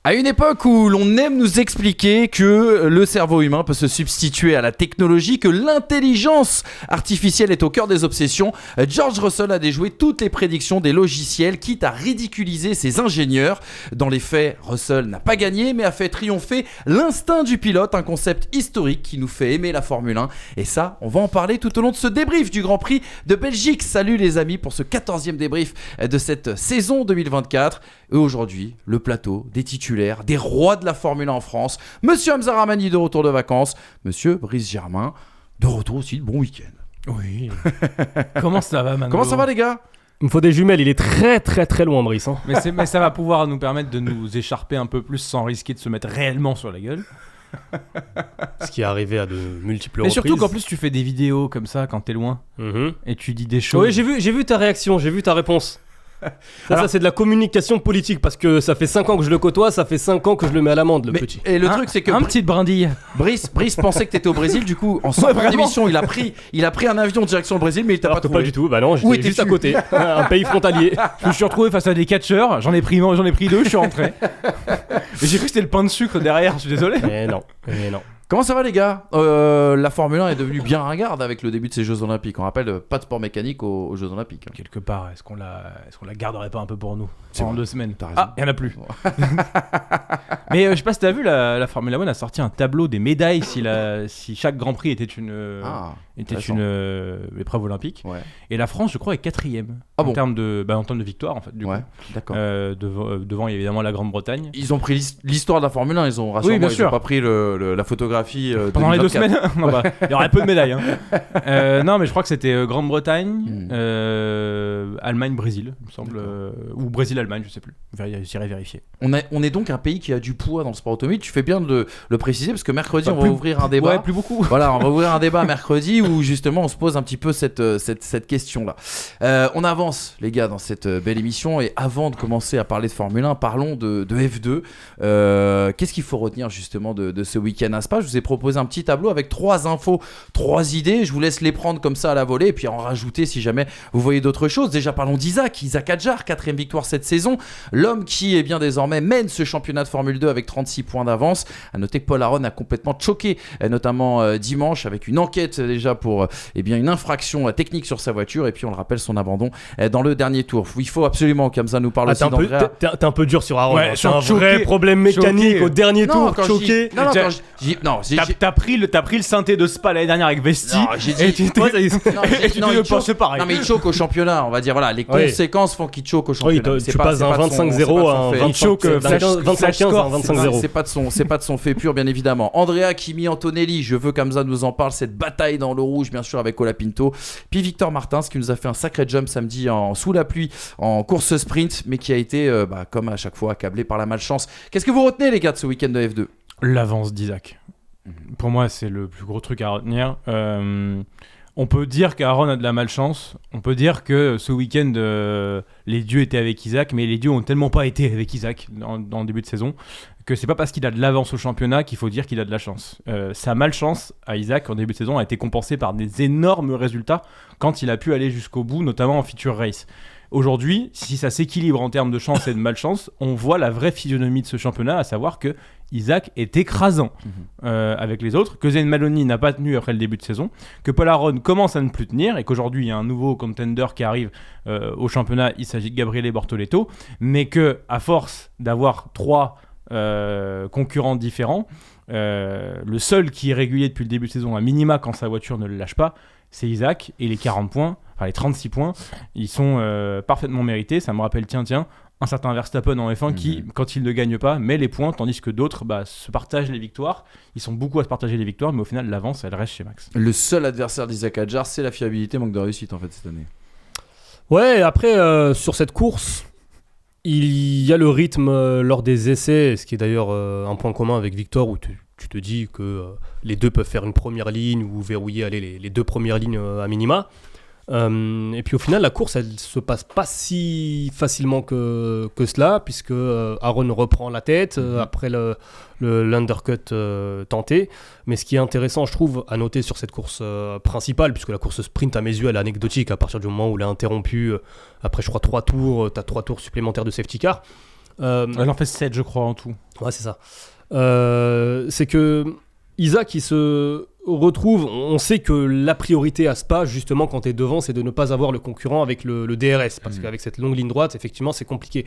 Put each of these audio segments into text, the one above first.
À une époque où l'on aime nous expliquer que le cerveau humain peut se substituer à la technologie, que l'intelligence artificielle est au cœur des obsessions, George Russell a déjoué toutes les prédictions des logiciels, quitte à ridiculiser ses ingénieurs. Dans les faits, Russell n'a pas gagné, mais a fait triompher l'instinct du pilote, un concept historique qui nous fait aimer la Formule 1. Et ça, on va en parler tout au long de ce débrief du Grand Prix de Belgique. Salut les amis pour ce 14e débrief de cette saison 2024. Et aujourd'hui, le plateau des titulaires, des rois de la Formule 1 en France. Monsieur Hamza Rahmani de retour de vacances. Monsieur Brice Germain de retour aussi de bon week-end. Oui. Comment ça va, Mano ? Comment ça va les gars ? Il me faut des jumelles, il est très très très loin, Brice. Hein. Mais ça va pouvoir nous permettre de nous écharper un peu plus sans risquer de se mettre réellement sur la gueule. Ce qui est arrivé à de multiples Mais reprises. surtout qu'en plus tu fais des vidéos comme ça quand t'es loin et tu dis des choses. Oui, j'ai vu ta réaction, j'ai vu ta réponse. Ça c'est de la communication politique parce que ça fait 5 ans que je le côtoie, ça fait 5 ans que je le mets à l'amende, le petit. Et le truc c'est que petite brindille. Brice pensait que t'étais au Brésil, du coup en sortant d'émission il a pris un avion direction le Brésil, mais il t'a pas trouvé. Pas du tout, bah non, Où j'étais juste à côté, un pays frontalier. Je me suis retrouvé face à des catcheurs, j'en ai pris 2, je suis rentré. Mais j'ai cru que c'était le pain de sucre derrière, je suis désolé. Mais non. Comment ça va les gars ? La Formule 1 est devenue bien ringarde avec le début de ces Jeux Olympiques. On rappelle, pas de sport mécanique aux Jeux Olympiques. Quelque part, est-ce qu'on la garderait pas un peu pour nous C'est en vrai. 2 semaines ? T'as raison. Ah, il y en a plus. Mais je sais pas si t'as vu, la Formule 1 a sorti un tableau des médailles si chaque Grand Prix était une épreuve olympique. Ouais. Et la France, je crois, est 4e en termes de victoire en fait. Du coup. D'accord. Devant évidemment la Grande-Bretagne. Ils ont pris l'histoire de la Formule 1, ils ont rassuré. Oui, bien ils sûr. ont pas pris la photographie. Pendant les 2 2024. semaines, il y aurait peu de médailles. Hein. Non, mais je crois que c'était Grande-Bretagne, Allemagne, Brésil, il me semble, ou Brésil-Allemagne, je sais plus. J'irai vérifier. On est donc un pays qui a du poids dans le sport automobile. Tu fais bien de le préciser parce que mercredi on va ouvrir un débat. Ouais, plus beaucoup. Voilà, on va ouvrir un débat mercredi où justement on se pose un petit peu cette question-là. On avance les gars dans cette belle émission et avant de commencer à parler de Formule 1, parlons de F2. Qu'est-ce qu'il faut retenir justement de ce week-end à Spa ? Je vous ai proposé un petit tableau avec 3 infos, 3 idées. Je vous laisse les prendre comme ça à la volée et puis en rajouter si jamais vous voyez d'autres choses. Déjà parlons d'Isaac Hadjar, 4e victoire cette saison. L'homme qui est bien désormais mène ce championnat de Formule 2 avec 36 points d'avance. À noter que Paul Aron a complètement choqué, notamment dimanche avec une enquête déjà pour une infraction technique sur sa voiture et puis on le rappelle son abandon dans le dernier tour. Il faut absolument qu'Hamza nous parle aussi d'Andrea. T'es un peu dur sur Aron. Ouais, c'est un vrai problème mécanique au dernier tour, choqué. T'as pris le synthé de Spa l'année dernière avec Vesti. Non, j'ai dit. Et tu penses pareil. Non mais il choque au championnat, on va dire voilà, les conséquences font qu'il choque au championnat. Oui, tu passes d'un 25-0 à un 25-15 à un 25-0. C'est pas de son fait pur bien évidemment. Andrea Kimi Antonelli, je veux qu'Hamza nous en parle, cette bataille dans le rouge bien sûr avec Colapinto. Puis Victor Martins qui nous a fait un sacré jump samedi sous la pluie en course sprint mais qui a été comme à chaque fois accablé par la malchance. Qu'est-ce que vous retenez les gars de ce week-end de F2 ? L'avance d'Isaac. Pour moi, c'est le plus gros truc à retenir. On peut dire qu'Aaron a de la malchance. On peut dire que ce week-end, les dieux étaient avec Isaac, mais les dieux ont tellement pas été avec Isaac dans le début de saison que c'est pas parce qu'il a de l'avance au championnat qu'il faut dire qu'il a de la chance. Sa malchance à Isaac en début de saison a été compensée par des énormes résultats quand il a pu aller jusqu'au bout, notamment en feature race. Aujourd'hui, si ça s'équilibre en termes de chance et de malchance, on voit la vraie physionomie de ce championnat, à savoir que Isaac est écrasant avec les autres, que Zayn Maloney n'a pas tenu après le début de saison, que Paul Aron commence à ne plus tenir et qu'aujourd'hui il y a un nouveau contender qui arrive au championnat, il s'agit de Gabriele Bortoleto, mais que à force d'avoir 3 concurrents différents, le seul qui est régulier depuis le début de saison à minima quand sa voiture ne le lâche pas, c'est Isaac, et les 40 points, enfin les 36 points, ils sont parfaitement mérités. Ça me rappelle, tiens, un certain Verstappen en F1 qui, quand il ne gagne pas, met les points, tandis que d'autres se partagent les victoires. Ils sont beaucoup à se partager les victoires, mais au final, l'avance, elle reste chez Max. Le seul adversaire d'Isaac Hadjar, c'est la fiabilité, manque de réussite en fait cette année. Ouais, après, sur cette course, il y a le rythme lors des essais, ce qui est d'ailleurs un point commun avec Victor, où tu te dis que les deux peuvent faire une première ligne ou verrouiller les 2 premières lignes à minima. Et puis au final, la course, elle se passe pas si facilement que cela, puisque Aaron reprend la tête après l'undercut tenté. Mais ce qui est intéressant, je trouve, à noter sur cette course principale, puisque la course sprint, à mes yeux, elle est anecdotique à partir du moment où elle est interrompue. Après, je crois, 3 tours, tu as 3 tours supplémentaires de safety car. Elle en fait 7, je crois, en tout. Ouais, c'est ça. C'est que Isaac, il se retrouve. On sait que la priorité à Spa, justement, quand tu es devant, c'est de ne pas avoir le concurrent avec le DRS. Parce qu'avec cette longue ligne droite, effectivement, c'est compliqué.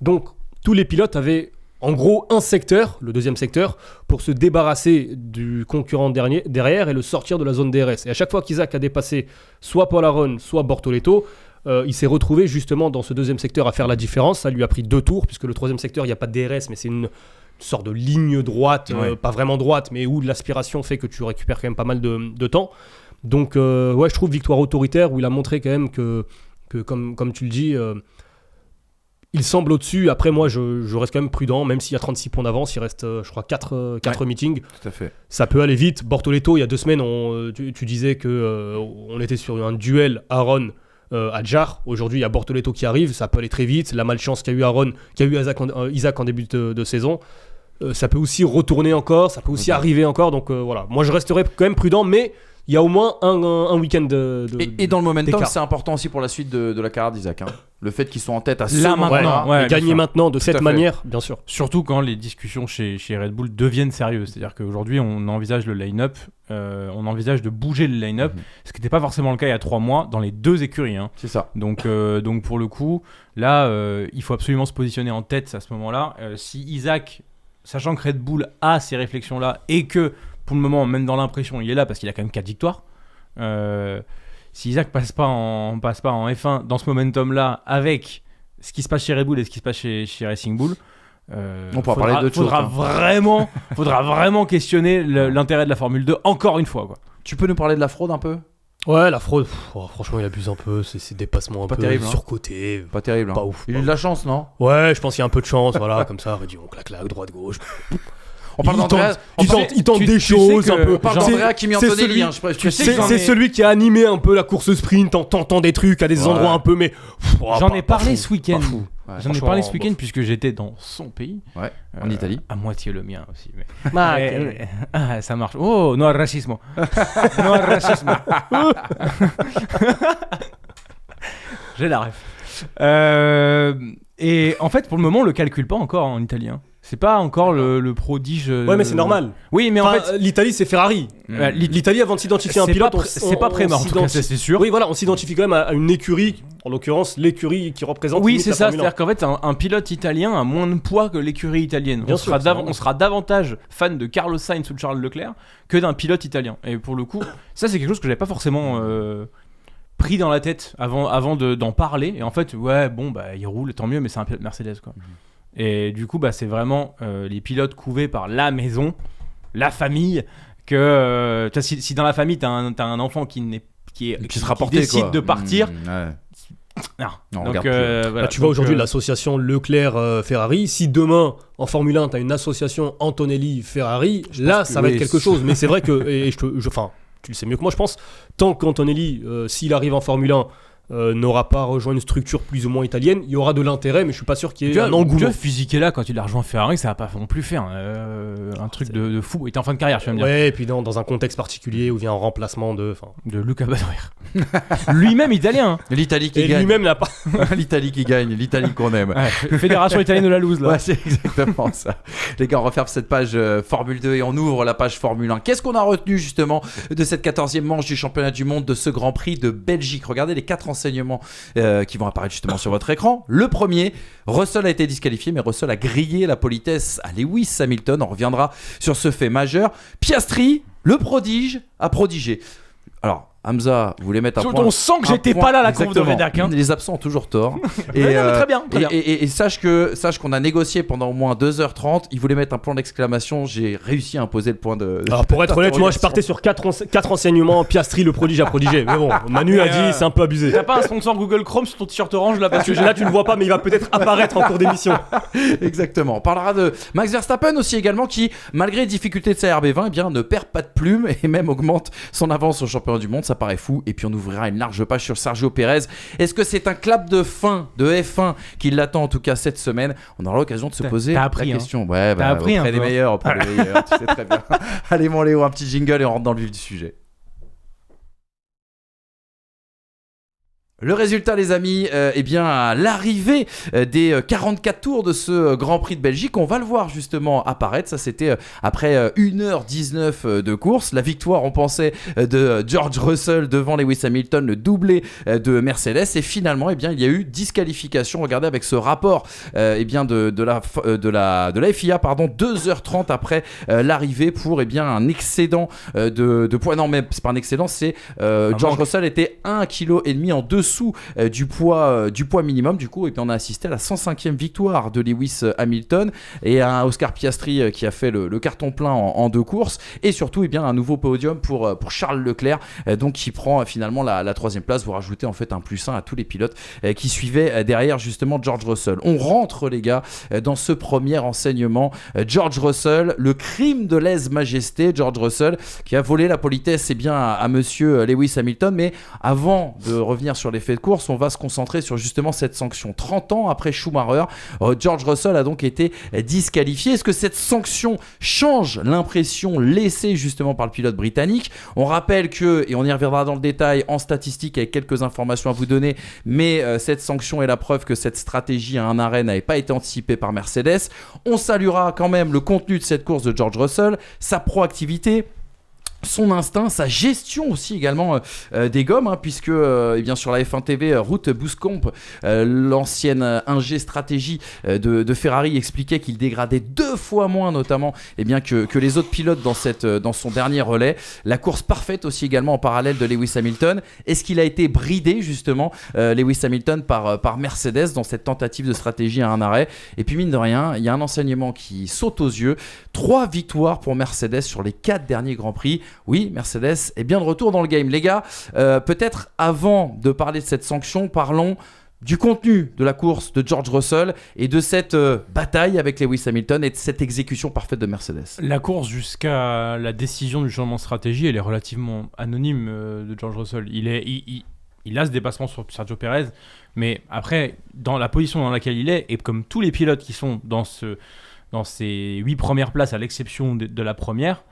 Donc, tous les pilotes avaient en gros un secteur, le deuxième secteur, pour se débarrasser du concurrent derrière et le sortir de la zone DRS. Et à chaque fois qu'Isaac a dépassé soit Paul Aron, soit Bortoleto, il s'est retrouvé justement dans ce deuxième secteur à faire la différence. Ça lui a pris 2 tours, puisque le troisième secteur, il n'y a pas de DRS, mais c'est une sorte de ligne droite, pas vraiment droite, mais où l'aspiration fait que tu récupères quand même pas mal de temps. Donc, je trouve victoire autoritaire, où il a montré quand même que comme tu le dis, il semble au-dessus. Après, moi, je reste quand même prudent, même s'il y a 36 points d'avance, il reste, je crois, 4 meetings. Tout à fait. Ça peut aller vite. Bortoleto, il y a 2 semaines, tu disais qu'on était sur un duel Aron Adjar. Aujourd'hui, il y a Bortoleto qui arrive, ça peut aller très vite. La malchance qu'a eu Isaac en début de saison, ça peut aussi retourner encore, ça peut aussi arriver encore. Donc voilà, moi je resterai quand même prudent, mais il y a au moins un week-end et dans le momentum, d'écart. c'est important aussi pour la suite de la carrière d'Isaac. Hein. Le fait qu'ils sont en tête à ce Là, moment-là. maintenant, ouais, gagner bien sûr. maintenant de cette à fait. manière, bien sûr. Surtout quand les discussions chez Red Bull deviennent sérieuses. C'est-à-dire qu'aujourd'hui, on envisage le line-up, on envisage de bouger le line-up, ce qui n'était pas forcément le cas il y a 3 mois dans les 2 écuries. Hein. C'est ça. Donc pour le coup, là, il faut absolument se positionner en tête à ce moment-là. Si Isaac, sachant que Red Bull a ces réflexions-là et que pour le moment, même dans l'impression, il est là parce qu'il a quand même 4 victoires. Si Isaac passe pas en F1 dans ce momentum-là avec ce qui se passe chez Red Bull et ce qui se passe chez Racing Bull, On pourra parler d'autre chose. faudra vraiment questionner l'intérêt de la Formule 2 encore une fois, quoi. Tu peux nous parler de la fraude un peu? Ouais, la fraude, franchement, il abuse un peu, c'est dépassements un Pas peu terrible, hein. surcotés. Pas terrible. Hein. Pas ouf. Il a eu de la chance, non? Ouais, je pense qu'il y a un peu de chance, voilà, comme ça, on claque, droite-gauche. On parle d'Andrea. Il tente des tu sais choses que- un peu. On parle Genre, d'Andrea Kimi c'est Antonelli. celui- Hein, tu sais que j'en C'est ai- celui qui a animé un peu la course sprint en tentant des trucs à des Ouais. endroits un peu, mais J'en ai parlé ce week-end. Ouais, J'en ai franchement, parlé ce week-end bof. puisque j'étais dans son pays. Ouais, en Italie. À moitié le mien aussi. Mais... Ah, ça marche. Oh, no al racismo. No al racismo. J'ai la ref. Et en fait, pour le moment, on le calcule pas encore en italien. C'est pas encore le prodige. Ouais, mais c'est normal. Oui, mais en Enfin, fait, l'Italie, c'est Ferrari. l'Italie, Avant de s'identifier un c'est pilote, pas, c'est pas prémort, en tout cas, ça, c'est sûr. Oui, voilà, on s'identifie quand même à une écurie, en l'occurrence l'écurie qui représente. Oui, limite c'est la ça. Formule 1. C'est-à-dire qu'en fait, un pilote italien a moins de poids que l'écurie italienne. Bien On sûr, sera c'est normal. on sera davantage fan de Carlos Sainz ou de Charles Leclerc que d'un pilote italien. Et pour le coup, ça, c'est quelque chose que j'avais pas forcément pris dans la tête avant d'en parler. Et en fait, ouais, bon, bah, il roule, tant mieux, mais c'est un pilote Mercedes, quoi. Et du coup, bah, c'est vraiment les pilotes couvés par la maison, la famille, que tu vois, si dans la famille, t'as un enfant qui sera porté, décide quoi. de partir, Ouais. non. Non, on Donc, regarde plus. voilà. Bah, tu vois Donc, aujourd'hui l'association Leclerc-Ferrari. Si demain en Formule 1 tu as une association Antonelli-Ferrari, là pense que ça va oui. être quelque chose. Mais c'est vrai que, enfin, tu le sais mieux que moi, je pense, tant qu'Antonelli, s'il arrive en Formule 1, n'aura pas rejoint une structure plus ou moins italienne, il y aura de l'intérêt, mais je suis pas sûr qu'il y ait un engouement. Fisichella, quand il a rejoint Ferrari, ça va pas non plus faire un truc de fou. Il était en fin de carrière, tu vas me dire. Ouais, et puis dans un contexte particulier où vient un remplacement de. De Luca Badoer. Lui-même italien. Hein. L'Italie qui Et gagne. lui-même n'a pas. L'Italie qui gagne. L'Italie qu'on aime. Ouais, Fédération italienne de la loose, là. Ouais, c'est exactement ça. Les gars, on referme cette page Formule 2 et on ouvre la page Formule 1. Qu'est-ce qu'on a retenu justement de cette 14e manche du championnat du monde, de ce Grand Prix de Belgique? Regardez les 4 enseignements qui vont apparaître justement sur votre écran. Le premier, Russell a été disqualifié, mais Russell a grillé la politesse à Lewis Hamilton. On reviendra sur ce fait majeur. Piastri, le prodige, a prodigé. Alors, Hamza voulait mettre un point. On sent que j'étais pas là à la conf de Exactement. Redac. Hein. Les absents ont toujours tort. Ouais, non, mais très bien. Très bien. Et sache qu'on a négocié pendant au moins 2h30. Il voulait mettre un point d'exclamation. J'ai réussi à imposer le point de. Alors pour être honnête, moi je partais sur 4 enseignements. Piastri, le prodige a prodigé. Mais bon, Manu a dit c'est un peu abusé. T'as pas un sponsor Google Chrome sur ton t-shirt orange là parce que Là tu ne vois pas, mais il va peut-être apparaître en cours d'émission. Exactement. On parlera de Max Verstappen aussi également, qui, malgré les difficultés de sa RB20, eh bien, ne perd pas de plume et même augmente son avance au championnat du monde. Ça paraît fou. Et puis on ouvrira une large page sur Sergio Pérez. Est-ce que c'est un clap de fin de F1 qui l'attend en tout cas cette semaine? On aura l'occasion de se poser t'as appris, la hein. question. Ouais, T'as appris auprès un des peu. meilleurs, auprès des meilleurs. Tu sais très bien. Allez mon Léo, un petit jingle et on rentre dans le vif du sujet. Le résultat, les amis, à l'arrivée des 44 tours de ce Grand Prix de Belgique, on va le voir justement apparaître. Ça, c'était après 1h19 de course. La victoire, on pensait, de George Russell devant Lewis Hamilton, le doublé de Mercedes. Et finalement, il y a eu disqualification. Regardez avec ce rapport de la FIA, 2h30 après l'arrivée pour un excédent de poids. Non, mais c'est pas un excédent, c'est George Russell était 1,5 kg en dessous du poids minimum. Du coup, on a assisté à la 105e victoire de Lewis Hamilton et à un Oscar Piastri qui a fait le carton plein en 2 courses, et surtout un nouveau podium pour Charles Leclerc, donc qui prend finalement la 3e place. Vous rajoutez en fait un +1 à tous les pilotes qui suivaient derrière justement George Russell. On rentre, les gars, dans ce premier enseignement. George Russell, le crime de lèse-majesté. George Russell qui a volé la politesse à monsieur Lewis Hamilton. Mais avant de revenir sur les faits de course, on va se concentrer sur justement cette sanction. 30 ans après Schumacher, George Russell a donc été disqualifié. Est-ce que cette sanction change l'impression laissée justement par le pilote britannique? On rappelle que, et on y reviendra dans le détail en statistique avec quelques informations à vous donner, mais cette sanction est la preuve que cette stratégie à un arrêt n'avait pas été anticipée par Mercedes. On saluera quand même le contenu de cette course de George Russell, sa proactivité, son instinct, sa gestion aussi également des gommes, puisque sur la F1 TV, Ruth Bouscamp, l'ancienne ingé stratégie de Ferrari, expliquait qu'il dégradait 2 fois moins notamment que les autres pilotes dans son dernier relais. La course parfaite aussi également en parallèle de Lewis Hamilton. Est-ce qu'il a été bridé justement Lewis Hamilton par Mercedes dans cette tentative de stratégie à un arrêt? Et puis mine de rien, il y a un enseignement qui saute aux yeux. 3 victoires pour Mercedes sur les 4 derniers Grands Prix. Oui, Mercedes est bien de retour dans le game. Les gars, peut-être avant de parler de cette sanction, parlons du contenu de la course de George Russell et de cette bataille avec Lewis Hamilton et de cette exécution parfaite de Mercedes. La course jusqu'à la décision du changement de stratégie, elle est relativement anonyme de George Russell. Il a ce dépassement sur Sergio Perez, mais après, dans la position dans laquelle il est, et comme tous les pilotes qui sont dans ces 8 premières places, à l'exception de la première,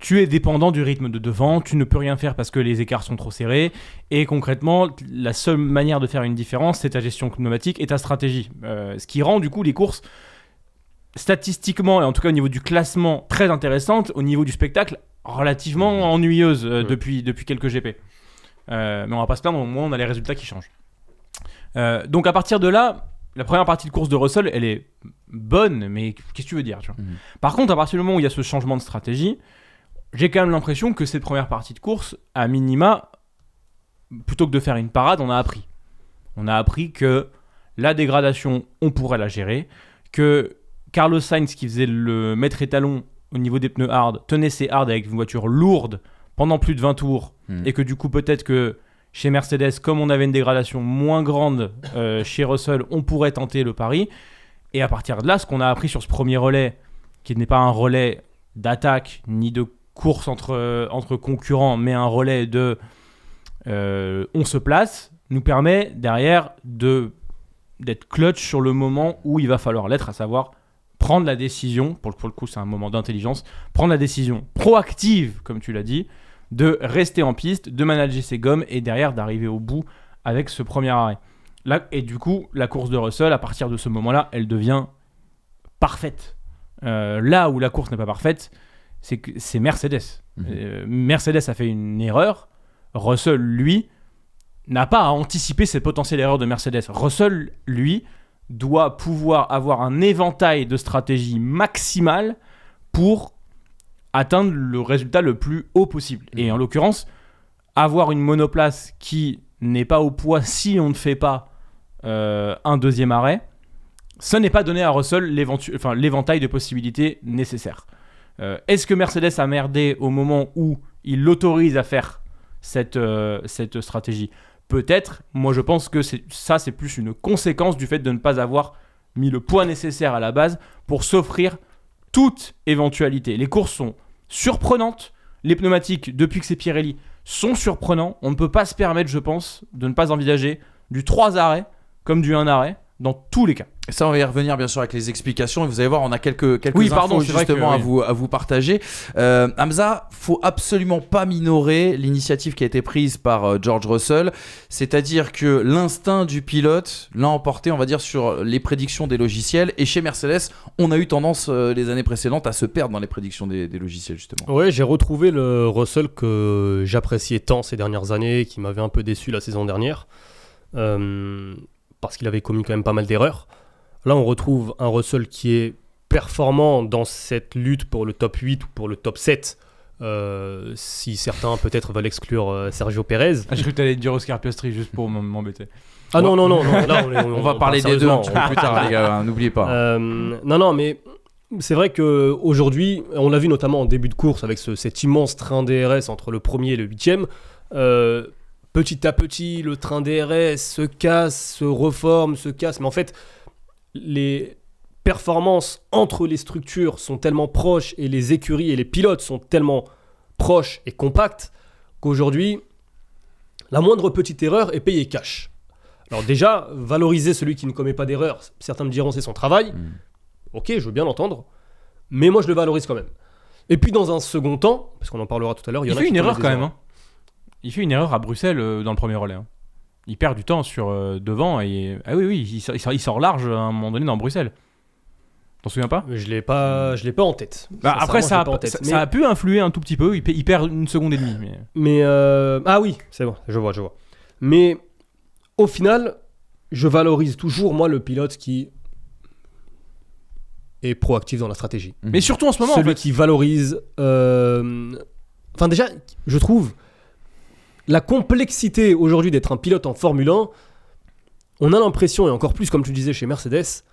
tu es dépendant du rythme de devant, tu ne peux rien faire parce que les écarts sont trop serrés, et concrètement, la seule manière de faire une différence, c'est ta gestion pneumatique et ta stratégie. Ce qui rend du coup les courses statistiquement, et en tout cas au niveau du classement, très intéressantes, au niveau du spectacle, relativement ennuyeuses depuis quelques GP. Mais on va pas se plaindre, au moins on a les résultats qui changent. Donc à partir de là, la première partie de course de Russell, elle est bonne, mais qu'est-ce que tu veux dire, tu vois. Par contre, à partir du moment où il y a ce changement de stratégie, j'ai quand même l'impression que cette première partie de course, à minima, plutôt que de faire une parade, on a appris. On a appris que la dégradation, on pourrait la gérer, que Carlos Sainz, qui faisait le maître étalon au niveau des pneus hard, tenait ses hard avec une voiture lourde pendant plus de 20 tours, et que du coup, peut-être que chez Mercedes, comme on avait une dégradation moins grande chez Russell, on pourrait tenter le pari. Et à partir de là, ce qu'on a appris sur ce premier relais, qui n'est pas un relais d'attaque ni de course entre concurrents, mais un relais de on se place, nous permet derrière d'être clutch sur le moment où il va falloir l'être, à savoir prendre la décision, pour le coup c'est un moment d'intelligence, prendre la décision proactive, comme tu l'as dit, de rester en piste, de manager ses gommes et derrière d'arriver au bout avec ce premier arrêt. Là, et du coup, la course de Russell, à partir de ce moment-là, elle devient parfaite. Là où la course n'est pas parfaite, c'est Mercedes. Mercedes a fait une erreur. Russell, lui, n'a pas à anticiper cette potentielle erreur de Mercedes. Russell, lui, doit pouvoir avoir un éventail de stratégies maximales pour atteindre le résultat le plus haut possible. Et en l'occurrence, avoir une monoplace qui n'est pas au poids si on ne fait pas un deuxième arrêt, ça n'est pas donné à Russell l'éventail de possibilités nécessaires. Est-ce que Mercedes a merdé au moment où il l'autorise à faire cette stratégie ? Peut-être. Moi, je pense que c'est plus une conséquence du fait de ne pas avoir mis le poids nécessaire à la base pour s'offrir toute éventualité. Les courses sont surprenantes. Les pneumatiques, depuis que c'est Pirelli, sont surprenants. On ne peut pas se permettre, je pense, de ne pas envisager du 3 arrêts comme du 1 arrêt. dans tous les cas. Ça, on va y revenir bien sûr avec les explications. Et vous allez voir, on a quelques Oui, infos pardon, c'est vrai justement que, à vous partager. Hamza, faut absolument pas minorer l'initiative qui a été prise par George Russell. C'est-à-dire que l'instinct du pilote l'a emporté, on va dire, sur les prédictions des logiciels. Et chez Mercedes, on a eu tendance les années précédentes à se perdre dans les prédictions des logiciels justement. Ouais, j'ai retrouvé le Russell que j'appréciais tant ces dernières années, qui m'avait un peu déçu la saison dernière, parce qu'il avait commis quand même pas mal d'erreurs. Là, on retrouve un Russell qui est performant dans cette lutte pour le top 8 ou pour le top 7, si certains peut-être veulent exclure Sergio Perez. J'ai cru que t'allais dire Oscar Piastri juste pour m'embêter. Ah non, là On va parler des deux un petit peu plus tard, les gars, n'oubliez pas. Non, mais c'est vrai qu'aujourd'hui, on l'a vu notamment en début de course avec cet immense train DRS entre le premier et le 8e. Petit à petit, le train DRS se casse, se reforme, se casse. Mais en fait, les performances entre les structures sont tellement proches et les écuries et les pilotes sont tellement proches et compacts qu'aujourd'hui, la moindre petite erreur est payée cash. Alors déjà, valoriser celui qui ne commet pas d'erreur, certains me diront c'est son travail. Ok, je veux bien l'entendre, mais moi je le valorise quand même. Et puis dans un second temps, parce qu'on en parlera tout à l'heure, il fait une erreur quand même. Hein. Il fait une erreur à Bruxelles dans le premier relais. Hein. Il perd du temps sur devant et il sort large à un moment donné dans Bruxelles. T'en souviens pas ? Je l'ai pas en tête. Après ça a pu influer un tout petit peu. Il perd 1 seconde et demie. Mais ah oui, c'est bon, je vois. Mais au final, je valorise toujours moi le pilote qui est proactif dans la stratégie. Mais surtout en ce moment, celui qui valorise. Enfin déjà, je trouve la complexité aujourd'hui d'être un pilote en Formule 1, on a l'impression, et encore plus comme tu disais chez Mercedes,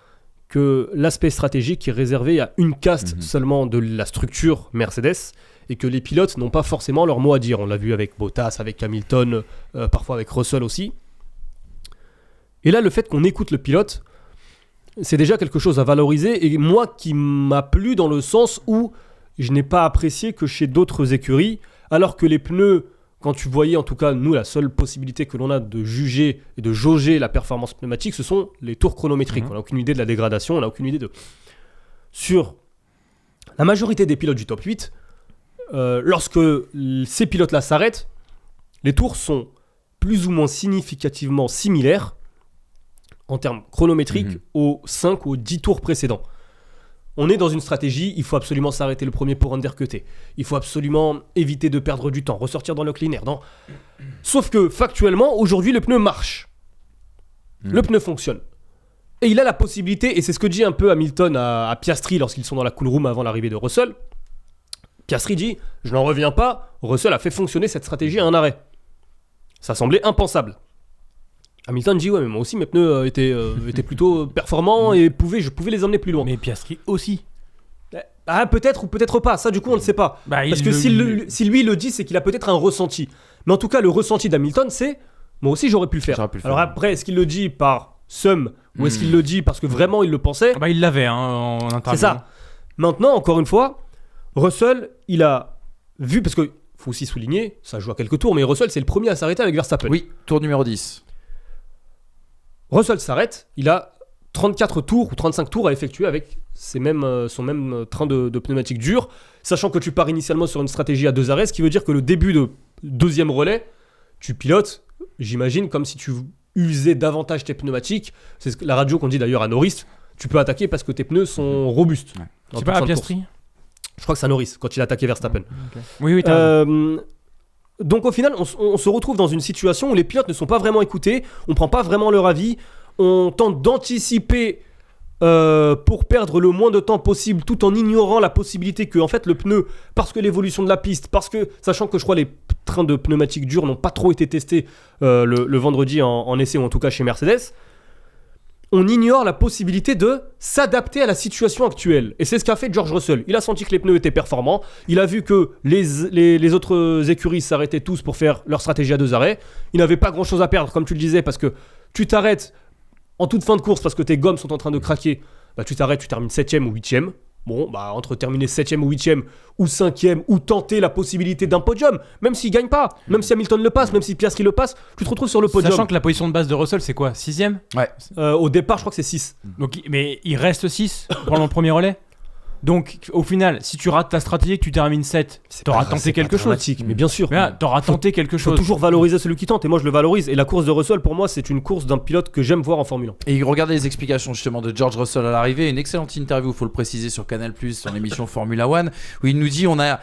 que l'aspect stratégique est réservé à une caste seulement de la structure Mercedes, et que les pilotes n'ont pas forcément leur mot à dire. On l'a vu avec Bottas, avec Hamilton, parfois avec Russell aussi. Et là, le fait qu'on écoute le pilote, c'est déjà quelque chose à valoriser, et moi qui m'a plu dans le sens où je n'ai pas apprécié que chez d'autres écuries, alors que les pneus, quand tu voyais, en tout cas, nous, la seule possibilité que l'on a de juger et de jauger la performance pneumatique, ce sont les tours chronométriques. On n'a aucune idée de la dégradation, on n'a aucune idée de... Sur la majorité des pilotes du top 8, lorsque ces pilotes-là s'arrêtent, les tours sont plus ou moins significativement similaires en termes chronométriques aux 5 ou aux 10 tours précédents. On est dans une stratégie, il faut absolument s'arrêter le premier pour undercutter. Il faut absolument éviter de perdre du temps, ressortir dans le clean air. Sauf que, factuellement, aujourd'hui, le pneu marche. Le pneu fonctionne. Et il a la possibilité, et c'est ce que dit un peu Hamilton à Piastri lorsqu'ils sont dans la cool room avant l'arrivée de Russell. Piastri dit, je n'en reviens pas, Russell a fait fonctionner cette stratégie à un arrêt. Ça semblait impensable. Hamilton dit, ouais, mais moi aussi, mes pneus étaient plutôt performants et je pouvais les emmener plus loin. Mais Piastri aussi. Ah, peut-être ou peut-être pas. Ça, du coup, on ne sait pas. Parce que si lui le dit, c'est qu'il a peut-être un ressenti. Mais en tout cas, le ressenti d'Hamilton, c'est moi aussi, j'aurais pu le faire. Alors après, est-ce qu'il le dit par seum ou est-ce qu'il le dit parce que vraiment il le pensait ? Il l'avait en interview. C'est ça. Maintenant, encore une fois, Russell, il a vu, parce qu'il faut aussi souligner, ça joue à quelques tours, mais Russell, c'est le premier à s'arrêter avec Verstappen. Oui, tour numéro 10. Russell s'arrête, il a 34 tours ou 35 tours à effectuer avec son même train de pneumatique dur, sachant que tu pars initialement sur une stratégie à 2 arrêts, ce qui veut dire que le début de deuxième relais, tu pilotes, j'imagine, comme si tu usais davantage tes pneumatiques. C'est la radio qu'on dit d'ailleurs à Norris, tu peux attaquer parce que tes pneus sont robustes. Ouais. C'est pas à Piastri ? Je crois que c'est à Norris, quand il a attaqué Verstappen. Okay. Oui, t'as donc au final, on se retrouve dans une situation où les pilotes ne sont pas vraiment écoutés, on prend pas vraiment leur avis, on tente d'anticiper pour perdre le moins de temps possible tout en ignorant la possibilité que en fait, le pneu, parce que l'évolution de la piste, parce que, sachant que je crois les trains de pneumatiques durs n'ont pas trop été testés le vendredi en essai, ou en tout cas chez Mercedes, on ignore la possibilité de s'adapter à la situation actuelle. Et c'est ce qu'a fait George Russell. Il a senti que les pneus étaient performants. Il a vu que les autres écuries s'arrêtaient tous pour faire leur stratégie à 2 arrêts. Il n'avait pas grand-chose à perdre, comme tu le disais, parce que tu t'arrêtes en toute fin de course parce que tes gommes sont en train de craquer. Tu t'arrêtes, tu termines 7ème ou 8ème. Bon, bah, entre terminer 7ème ou 8ème ou 5ème ou tenter la possibilité d'un podium, même s'il gagne pas, même si Hamilton le passe, même si Piastri le passe, tu te retrouves sur le podium. Sachant que la position de base de Russell, c'est quoi, 6ème ? Au départ, je crois que c'est 6. Donc, mais il reste 6 pendant le premier relais. Donc, au final, si tu rates ta stratégie et que tu termines 7, t'auras tenté quelque chose. Mais bien sûr. Mais là, t'auras tenté quelque Faut chose. toujours valoriser celui qui tente, et moi je le valorise. Et la course de Russell, pour moi, c'est une course d'un pilote que j'aime voir en Formule 1. Et regardez les explications justement de George Russell à l'arrivée, une excellente interview, faut le préciser, sur Canal+, sur l'émission Formula One, où il nous dit on a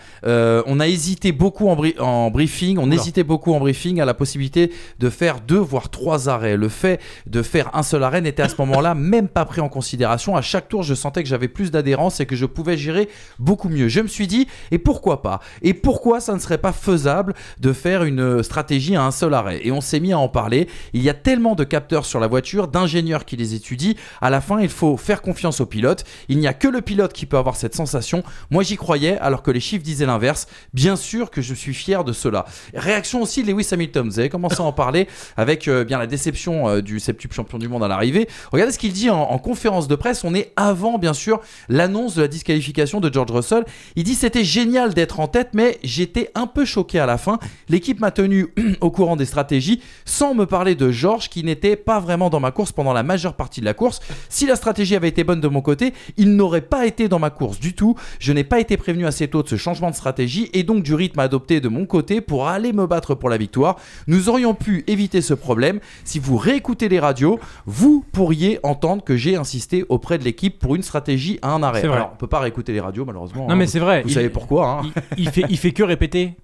hésité beaucoup en briefing, hésitait beaucoup en briefing à la possibilité de faire 2 voire 3 arrêts. Le fait de faire un seul arrêt n'était à ce moment-là même pas pris en considération. À chaque tour, je sentais que j'avais plus d'adhérence et que je pouvais gérer beaucoup mieux. Je me suis dit, et pourquoi pas ? Et pourquoi ça ne serait pas faisable de faire une stratégie à un seul arrêt ? Et on s'est mis à en parler. Il y a tellement de capteurs sur la voiture, d'ingénieurs qui les étudient. À la fin, il faut faire confiance au pilote. Il n'y a que le pilote qui peut avoir cette sensation. Moi, j'y croyais, alors que les chiffres disaient l'inverse. Bien sûr que je suis fier de cela. Réaction aussi de Lewis Hamilton. Vous avez commencé à en parler avec bien la déception du septuple champion du monde à l'arrivée. Regardez ce qu'il dit en conférence de presse. On est avant, bien sûr, l'annonce de la disqualification de George Russell. Il dit c'était génial d'être en tête, mais j'étais un peu choqué à la fin. L'équipe m'a tenu au courant des stratégies sans me parler de George qui n'était pas vraiment dans ma course pendant la majeure partie de la course. Si la stratégie avait été bonne de mon côté, il n'aurait pas été dans ma course du tout. Je n'ai pas été prévenu assez tôt de ce changement de stratégie et donc du rythme adopté de mon côté pour aller me battre pour la victoire. Nous aurions pu éviter ce problème. Si vous réécoutez les radios, vous pourriez entendre que j'ai insisté auprès de l'équipe pour une stratégie à un arrêt. Alors, on peut pas réécouter les radios malheureusement. Non mais c'est vrai. Vous savez pourquoi. Il fait que répéter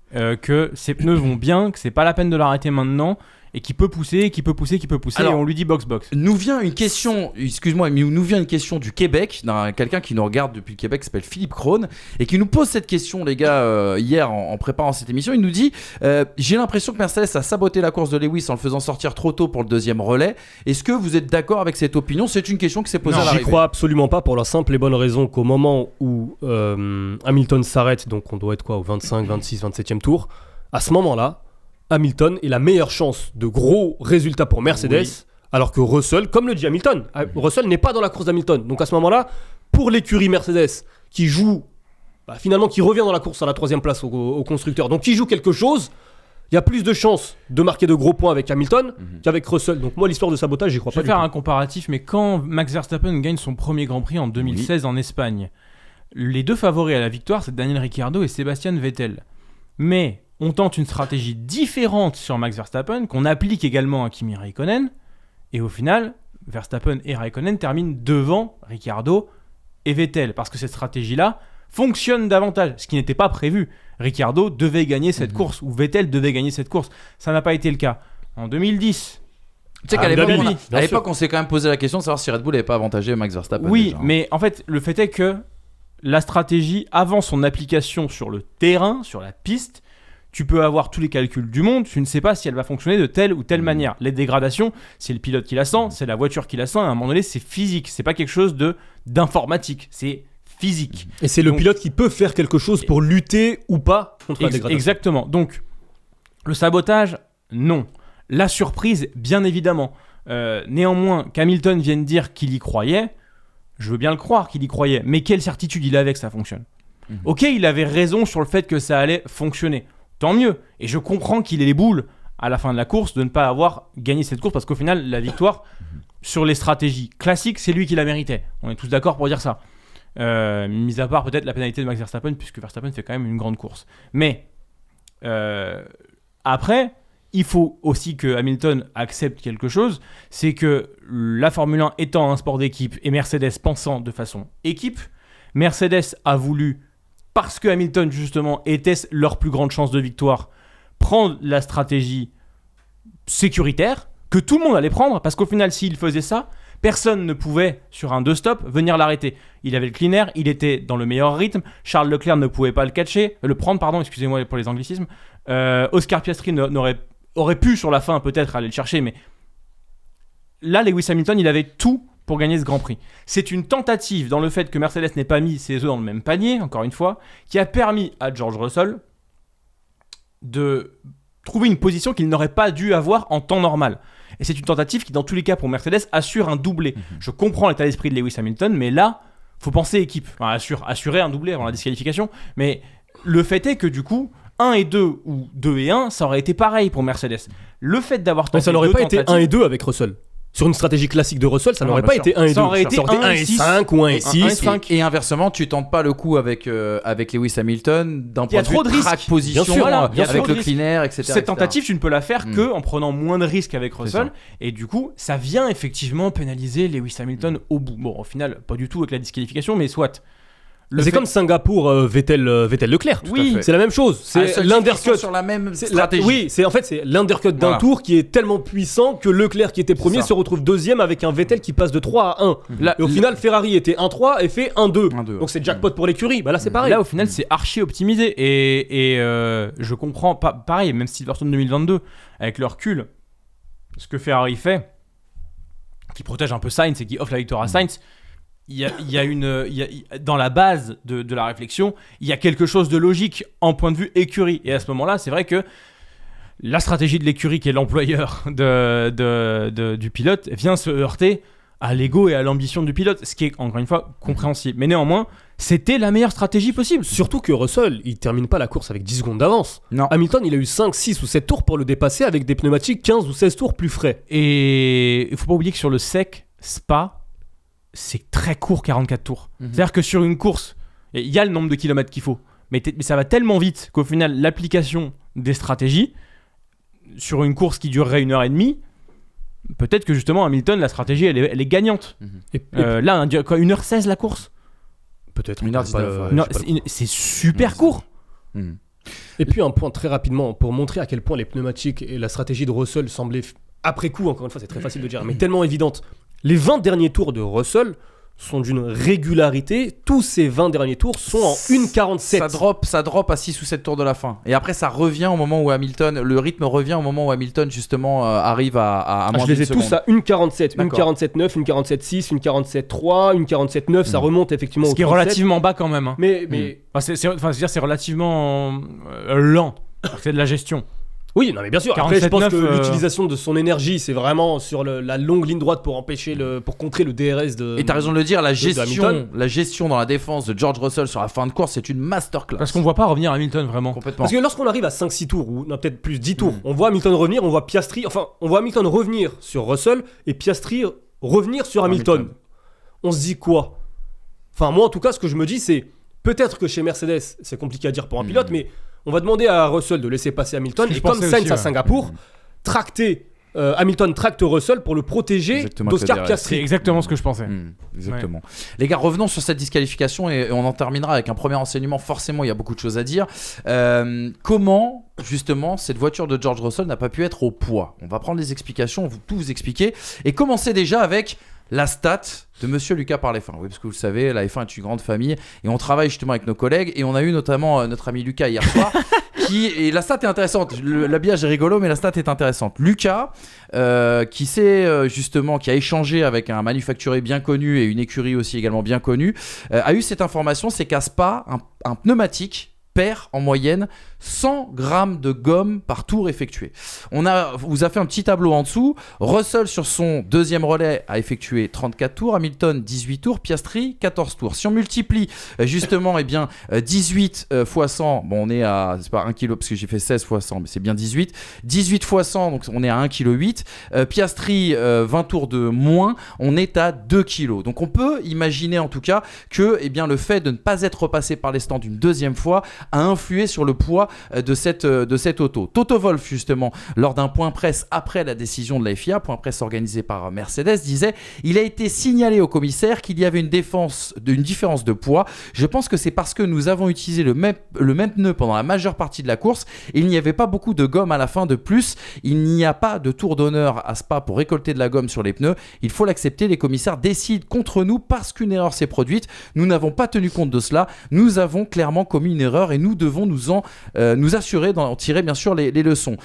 que ses pneus vont bien, que c'est pas la peine de l'arrêter maintenant. Et qui peut pousser, alors, et on lui dit box. Nous vient une question, excuse-moi, mais nous vient une question du Québec, quelqu'un qui nous regarde depuis le Québec, qui s'appelle Philippe Krohn, et qui nous pose cette question, les gars, hier en préparant cette émission. Il nous dit j'ai l'impression que Mercedes a saboté la course de Lewis en le faisant sortir trop tôt pour le deuxième relais. Est-ce que vous êtes d'accord avec cette opinion ? C'est une question qui s'est posée à l'arrivée. J'y crois absolument pas, pour la simple et bonne raison qu'au moment où Hamilton s'arrête, donc on doit être au 25, 26, 27e tour, à ce moment-là, Hamilton est la meilleure chance de gros résultats pour Mercedes, alors que Russell, comme le dit Hamilton, Russell n'est pas dans la course d'Hamilton. Donc à ce moment-là, pour l'écurie Mercedes, qui joue, finalement qui revient dans la course à la 3e place au constructeur, donc qui joue quelque chose, il y a plus de chances de marquer de gros points avec Hamilton qu'avec Russell. Donc moi, l'histoire de sabotage, j'y crois pas. Je vais faire un comparatif, mais quand Max Verstappen gagne son premier Grand Prix en 2016 en Espagne, les 2 favoris à la victoire, c'est Daniel Ricciardo et Sébastien Vettel. Mais on tente une stratégie différente sur Max Verstappen, qu'on applique également à Kimi Räikkönen, et au final, Verstappen et Räikkönen terminent devant Ricciardo et Vettel, parce que cette stratégie-là fonctionne davantage, ce qui n'était pas prévu. Ricciardo devait gagner cette course, ou Vettel devait gagner cette course. Ça n'a pas été le cas. En 2010... Tu sais qu'à l'époque, on s'est quand même posé la question de savoir si Red Bull n'avait pas avantagé Max Verstappen. Oui, déjà. Mais en fait, le fait est que la stratégie, avant son application sur le terrain, sur la piste, tu peux avoir tous les calculs du monde, tu ne sais pas si elle va fonctionner de telle ou telle manière. Les dégradations, c'est le pilote qui la sent, c'est la voiture qui la sent, à un moment donné, c'est physique, c'est pas quelque chose d'informatique, c'est physique. Et c'est le pilote qui peut faire quelque chose pour lutter ou pas contre la dégradation. Exactement. Donc, le sabotage, non. La surprise, bien évidemment. Néanmoins, qu'Hamilton vienne dire qu'il y croyait, je veux bien le croire qu'il y croyait, mais quelle certitude il avait que ça fonctionne ? Ok, il avait raison sur le fait que ça allait fonctionner. Tant mieux. Et je comprends qu'il ait les boules à la fin de la course de ne pas avoir gagné cette course, parce qu'au final, la victoire sur les stratégies classiques, c'est lui qui la méritait. On est tous d'accord pour dire ça. Mis à part peut-être la pénalité de Max Verstappen, puisque Verstappen fait quand même une grande course. Mais après, il faut aussi que Hamilton accepte quelque chose, c'est que la Formule 1 étant un sport d'équipe et Mercedes pensant de façon équipe, Mercedes a voulu, parce que Hamilton justement était leur plus grande chance de victoire, prendre la stratégie sécuritaire que tout le monde allait prendre, parce qu'au final, s'il faisait ça, personne ne pouvait, sur un 2-stop, venir l'arrêter. Il avait le clean air, il était dans le meilleur rythme, Charles Leclerc ne pouvait pas le prendre, excusez-moi pour les anglicismes, Oscar Piastri aurait pu sur la fin peut-être aller le chercher, mais là, Lewis Hamilton, il avait tout pour gagner ce Grand Prix. C'est une tentative dans le fait que Mercedes n'ait pas mis ses œufs dans le même panier, encore une fois, qui a permis à George Russell de trouver une position qu'il n'aurait pas dû avoir en temps normal. Et c'est une tentative qui, dans tous les cas, pour Mercedes, assure un doublé. Je comprends l'état d'esprit de Lewis Hamilton, mais là, faut penser équipe. Enfin, assurer un doublé avant la disqualification. Mais le fait est que du coup, 1 et 2 ou 2 et 1, ça aurait été pareil pour Mercedes. Le fait d'avoir tenté ça n'aurait pas été 1 tentatives- et 2 avec Russell. Sur une stratégie classique de Russell, ça Non, n'aurait bien pas sûr. été 1 et 2. Ça aurait été ça aurait 1 été 1 et 6, 5 ou 1 et 6. 1 et 5. Et inversement, tu tentes pas le coup avec Lewis Hamilton d'un Il y point a de vue trop de risques. track position, Bien sûr, voilà, il y a avec trop de le risques. clean air, etc. Cette tentative, tu ne peux la faire que en prenant moins de risques avec Russell. ça. Et du coup, ça vient effectivement pénaliser Lewis Hamilton au bout. Bon, au final, pas du tout avec la disqualification, mais soit. C'est comme Singapour, Vettel Leclerc. Oui. C'est la même chose. C'est l'undercut. sur la même C'est stratégie. oui, c'est l'undercut d'un Voilà. tour qui est tellement puissant que Leclerc qui était premier ça. se retrouve deuxième avec un Vettel qui passe de 3 à 1. Là, Et au final, Ferrari était 1-3 et fait 1-2. 1-2. Donc c'est jackpot pour l'écurie. Bah là, c'est pareil. Là, au final, c'est archi optimisé. Et je comprends, pareil, même Silverstone 2022, avec le recul, ce que Ferrari fait, qui protège un peu Sainz et qui offre la victoire à Sainz, il y a dans la base de la réflexion, il y a quelque chose de logique en point de vue écurie. Et à ce moment-là, c'est vrai que la stratégie de l'écurie, qui est l'employeur du pilote, vient se heurter à l'ego et à l'ambition du pilote, ce qui est, encore une fois, compréhensible. Mais néanmoins, c'était la meilleure stratégie possible. Surtout que Russell, il termine pas la course avec 10 secondes d'avance. Non. Hamilton, il a eu 5, 6 ou 7 tours pour le dépasser avec des pneumatiques 15 ou 16 tours plus frais. Et il faut pas oublier que sur le sec, Spa, c'est très court, 44 tours. C'est-à-dire que sur une course, il y a le nombre de kilomètres qu'il faut, mais ça va tellement vite qu'au final, l'application des stratégies, sur une course qui durerait 1h30, peut-être que justement, Hamilton, la stratégie, elle est gagnante. Et Là, 1h16 la course. peut-être. 1h19, Pas- ouais. j'ai Non, pas le- c'est super court. Et puis un point très rapidement, pour montrer à quel point les pneumatiques et la stratégie de Russell semblaient, après coup, encore une fois, c'est très facile de dire, mais tellement évidente. Les 20 derniers tours de Russell sont d'une régularité. Tous ces 20 derniers tours sont en 1,47. Ça drop à 6 ou 7 tours de la fin. Et après, ça revient au moment où Hamilton, le rythme revient au moment où Hamilton, justement, arrive à moins Je les ai d'une tous seconde. à 1,47. D'accord. 1,47,9, 1,47,6, 1,47,3, 1,47,9. Ça remonte effectivement Ce au qui est 37. relativement bas quand même. Hein. Mais C'est relativement lent. Parce que c'est de la gestion. oui, non, mais bien sûr. Après, je pense 47,9, que l'utilisation de son énergie, c'est vraiment sur la longue ligne droite pour contrer le DRS de. Et t'as raison de le dire, de Hamilton. la gestion dans la défense de George Russell sur la fin de course, c'est une masterclass. Parce qu'on voit pas revenir Hamilton vraiment. Complètement. Parce que lorsqu'on arrive à 5-6 tours, ou non, peut-être plus 10 tours, on voit Hamilton revenir, on voit Piastri, enfin, on voit Hamilton revenir sur Russell et Piastri revenir sur Hamilton. On se dit quoi? Enfin, moi en tout cas, ce que je me dis, c'est peut-être que chez Mercedes, c'est compliqué à dire pour un pilote, mais on va demander à Russell de laisser passer Hamilton, Ce que et je comme pensais Sainz aussi, à ouais. Singapour, tracter. Hamilton tracte Russell pour le protéger Exactement, d'Oscar avec le DRS. C'est Piastri. exactement ce que je pensais. Exactement. Les gars, revenons sur cette disqualification et on en terminera avec un premier enseignement. Forcément, il y a beaucoup de choses à dire. Comment, justement, cette voiture de George Russell n'a pas pu être au poids? On va prendre les explications, tout vous expliquer. Et commencer déjà avec la stat de monsieur Lucas par F1. Oui, parce que vous le savez, la F1 est une grande famille et on travaille justement avec nos collègues. Et on a eu notamment notre ami Lucas hier soir. Et la stat est intéressante. L'habillage est rigolo, mais la stat est intéressante. Lucas, qui a échangé avec un manufacturier bien connu et une écurie aussi également bien connue, a eu cette information, c'est qu'à Spa, un pneumatique perd en moyenne 100 grammes de gomme par tour effectué. Vous a fait un petit tableau en dessous. Russell sur son deuxième relais a effectué 34 tours, Hamilton 18 tours, Piastri 14 tours. Si on multiplie justement 18 fois 100, bon on est à, c'est pas 1 kg parce que j'ai fait 16 fois 100, mais c'est bien 18. 18 fois 100, donc on est à 1,8 kg. Piastri 20 tours de moins, on est à 2 kg. Donc on peut imaginer en tout cas que le fait de ne pas être repassé par les stands une deuxième fois a influé sur le poids de cette auto. Toto Wolff, justement, lors d'un point presse après la décision de la FIA, point presse organisé par Mercedes, disait « Il a été signalé au commissaire qu'il y avait une différence de poids. Je pense que c'est parce que nous avons utilisé le même pneu pendant la majeure partie de la course. Il n'y avait pas beaucoup de gomme à la fin. De plus, il n'y a pas de tour d'honneur à Spa pour récolter de la gomme sur les pneus. Il faut l'accepter, les commissaires décident contre nous parce qu'une erreur s'est produite. Nous n'avons pas tenu compte de cela. Nous avons clairement commis une erreur et nous devons nous assurer d'en tirer bien sûr les leçons. »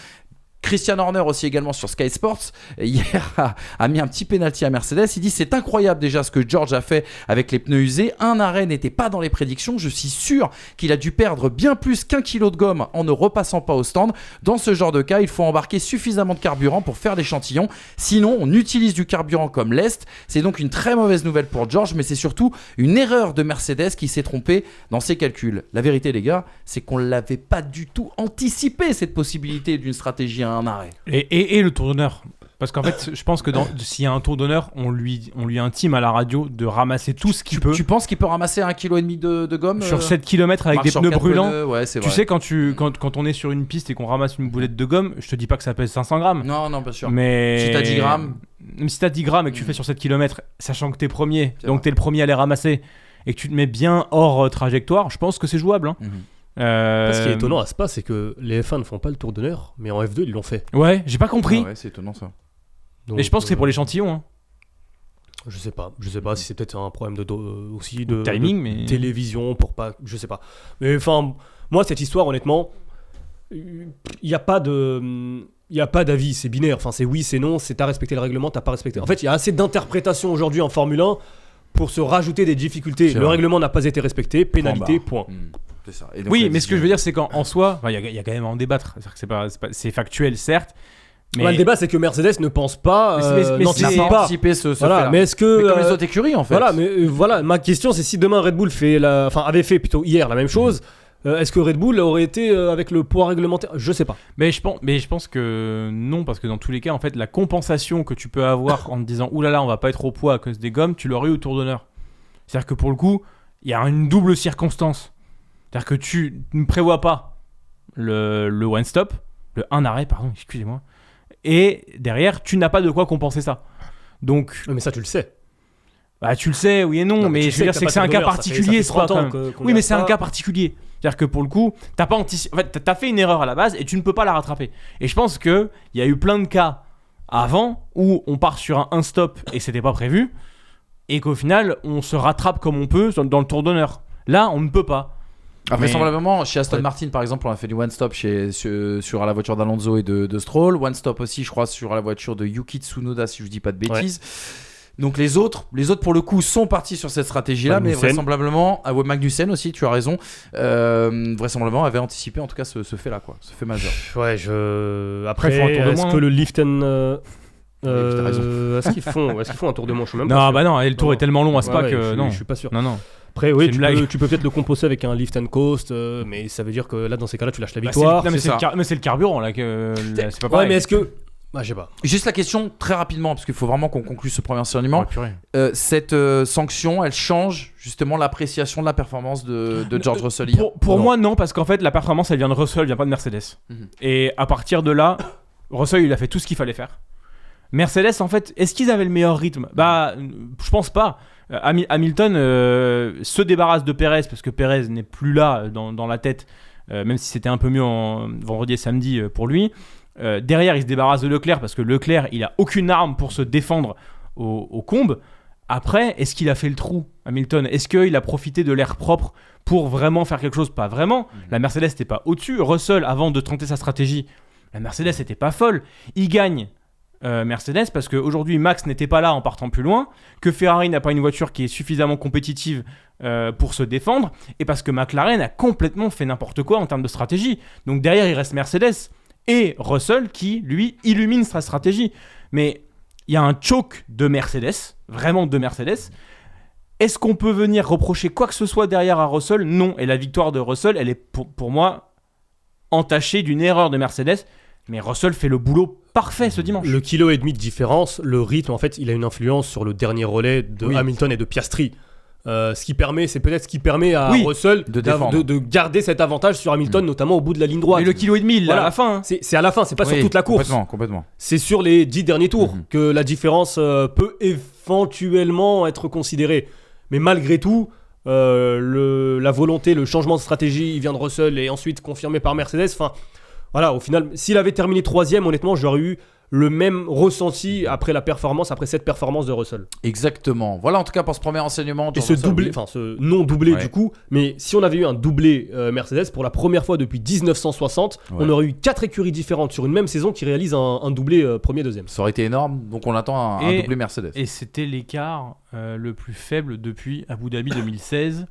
Christian Horner aussi également sur Sky Sports hier a mis un petit penalty à Mercedes. Il dit c'est incroyable déjà ce que George a fait avec les pneus usés. Un arrêt n'était pas dans les prédictions. Je suis sûr qu'il a dû perdre bien plus qu'1 kilo de gomme en ne repassant pas au stand. Dans ce genre de cas, il faut embarquer suffisamment de carburant pour faire l'échantillon. Sinon, on utilise du carburant comme lest. C'est donc une très mauvaise nouvelle pour George, mais c'est surtout une erreur de Mercedes qui s'est trompée dans ses calculs. La vérité, les gars, c'est qu'on ne l'avait pas du tout anticipé, cette possibilité d'une stratégie à un arrêt. Et le tour d'honneur. Parce qu'en fait, je pense que s'il y a un tour d'honneur, on lui intime à la radio de ramasser tout ce qu'il peut. Tu penses qu'il peut ramasser 1,5 kg de gomme sur 7 km avec des pneus brûlants? Ouais, c'est tu vrai. sais, quand on est sur une piste et qu'on ramasse une boulette de gomme, je te dis pas que ça pèse 500 grammes. Non, bien sûr. Mais si t'as 10 grammes. Si t'as 10 grammes et que tu fais sur 7 km, sachant que t'es premier, C'est donc vrai. t'es le premier à les ramasser, et que tu te mets bien hors trajectoire, je pense que c'est jouable. Hein. Ce qui est étonnant à Spa, c'est que les F1 ne font pas le tour d'honneur, mais en F2 ils l'ont fait. Ouais, j'ai pas compris. Ah ouais, c'est étonnant ça. Donc, Et je pense que c'est pour l'échantillon. Hein. Je sais pas si c'est peut-être un problème aussi de timing, de mais télévision pour pas, je sais pas. Mais enfin, moi cette histoire honnêtement, il y a pas d'avis, c'est binaire. Enfin, c'est oui, c'est non, c'est t'as respecté le règlement, t'as pas respecté. En fait, il y a assez d'interprétations aujourd'hui en Formule 1 pour se rajouter des difficultés. C'est Le vrai. règlement n'a pas été respecté, pénalité, point. C'est ça. Et donc, oui, la mais ce que vision- je veux dire, c'est qu'en soi, il y a quand même à en débattre. C'est-à-dire que c'est factuel, certes. Mais Ouais, le débat, c'est que Mercedes ne pense pas, Mais Il n'a n'anticipe pas pas. anticipé ce Voilà, fait-là. mais est-ce que Mais comme les autres écuries en fait. voilà, mais voilà, ma question c'est si demain Red Bull avait fait plutôt hier la même chose, est-ce que Red Bull aurait été avec le poids réglementaire? Je sais pas. je pense que non, parce que dans tous les cas, en fait, la compensation que tu peux avoir en te disant oulala, on va pas être au poids à cause des gommes, tu l'aurais eu au tour d'honneur. C'est-à-dire que pour le coup, il y a une double circonstance. C'est-à-dire que tu ne prévois pas le one stop, le un arrêt, pardon, excusez-moi, et derrière, tu n'as pas de quoi compenser ça. Donc, Mais ça tu le sais. bah, tu le sais, oui et non, mais tu je sais veux dire, que c'est que t'as c'est pas un de cas bonheur, particulier, ça fait 30 quand ans même. qu'on Oui, mais garde c'est un ça. cas particulier. C'est-à-dire que pour le coup, t'as pas anticipé. En fait, t'as fait une erreur à la base et tu ne peux pas la rattraper. Et je pense qu'il y a eu plein de cas avant où on part sur un stop et c'était pas prévu, et qu'au final, on se rattrape comme on peut dans le tour d'honneur. Là, on ne peut pas. Vraisemblablement, chez Aston Ouais. Martin par exemple, on a fait du one stop sur la voiture d'Alonso et de Stroll. One stop aussi, je crois, sur la voiture de Yuki Tsunoda, si je dis pas de bêtises. Donc les autres pour le coup sont partis sur cette stratégie-là, mais Magnussen. vraisemblablement, Magnussen aussi, tu as raison, vraisemblablement avait anticipé en tout cas ce fait-là, quoi, ce fait majeur. Ouais, Après, ils font un tour de est-ce moins, que hein. le lift and t'as raison. est-ce qu'ils font un tour de manche? Je suis même pas Non, sûr. bah non, et le tour Non. est tellement long à Spa Ouais, que non. je suis pas sûr. Non. Après, oui, C'est une blague. tu peux peut-être le composer avec un lift and coast, mais ça veut dire que là, dans ces cas-là, tu lâches la Bah, victoire. non, mais c'est c'est ça. mais c'est le carburant là c'est pas Ouais, pareil. mais est-ce que. Bah, je sais pas. Juste la question très rapidement, parce qu'il faut vraiment qu'on conclue ce premier enseignement. Ouais, purée. Cette sanction, elle change justement l'appréciation de la performance de George Russell hier. Pour Non. moi, non, parce qu'en fait, la performance, elle vient de Russell, elle vient pas de Mercedes. Mhm. Et à partir de là, Russell, il a fait tout ce qu'il fallait faire. Mercedes, en fait, est-ce qu'ils avaient le meilleur rythme? Bah, je pense pas. Hamilton se débarrasse de Perez, parce que Perez n'est plus là dans la tête, même si c'était un peu mieux en vendredi et samedi pour lui. Derrière, il se débarrasse de Leclerc, parce que Leclerc, il a aucune arme pour se défendre au combe. Après, est-ce qu'il a fait le trou, Hamilton? Est-ce qu'il a profité de l'air propre pour vraiment faire quelque chose? Pas vraiment. La Mercedes n'était pas au-dessus. Russell, avant de tenter sa stratégie, la Mercedes n'était pas folle. Il gagne Mercedes parce qu'aujourd'hui, Max n'était pas là en partant plus loin, que Ferrari n'a pas une voiture qui est suffisamment compétitive pour se défendre, et parce que McLaren a complètement fait n'importe quoi en termes de stratégie. Donc derrière, il reste Mercedes et Russell qui, lui, illumine sa stratégie. Mais il y a un choke de Mercedes, vraiment de Mercedes. Est-ce qu'on peut venir reprocher quoi que ce soit derrière à Russell? Non. Et la victoire de Russell, elle est pour moi entachée d'une erreur de Mercedes. Mais Russell fait le boulot parfait ce dimanche. Le kilo et demi de différence, le rythme, en fait, il a une influence sur le dernier relais de Oui. Hamilton et de Piastri. C'est peut-être ce qui permet à Oui, Russell de défendre. de garder cet avantage sur Hamilton, notamment au bout de la ligne droite. Et le kilo et demi, il l'a Voilà. à la fin. Hein. C'est à la fin, c'est pas sur Oui, toute la course. Complètement. C'est sur les 10 derniers tours Mhm. que la différence peut éventuellement être considérée. Mais malgré tout, la volonté, le changement de stratégie, il vient de Russell et ensuite confirmé par Mercedes. Enfin, Voilà, au final, s'il avait terminé 3ème, honnêtement, j'aurais eu le même ressenti après cette performance de Russell. Exactement. Voilà en tout cas pour ce premier enseignement. Et ce doublé, enfin ce non doublé Ouais. du coup, mais si on avait eu un doublé Mercedes pour la première fois depuis 1960, on aurait eu 4 écuries différentes sur une même saison qui réalisent un doublé premier, deuxième. Ça aurait été énorme, donc on attend un doublé Mercedes. Et c'était l'écart le plus faible depuis Abu Dhabi 2016.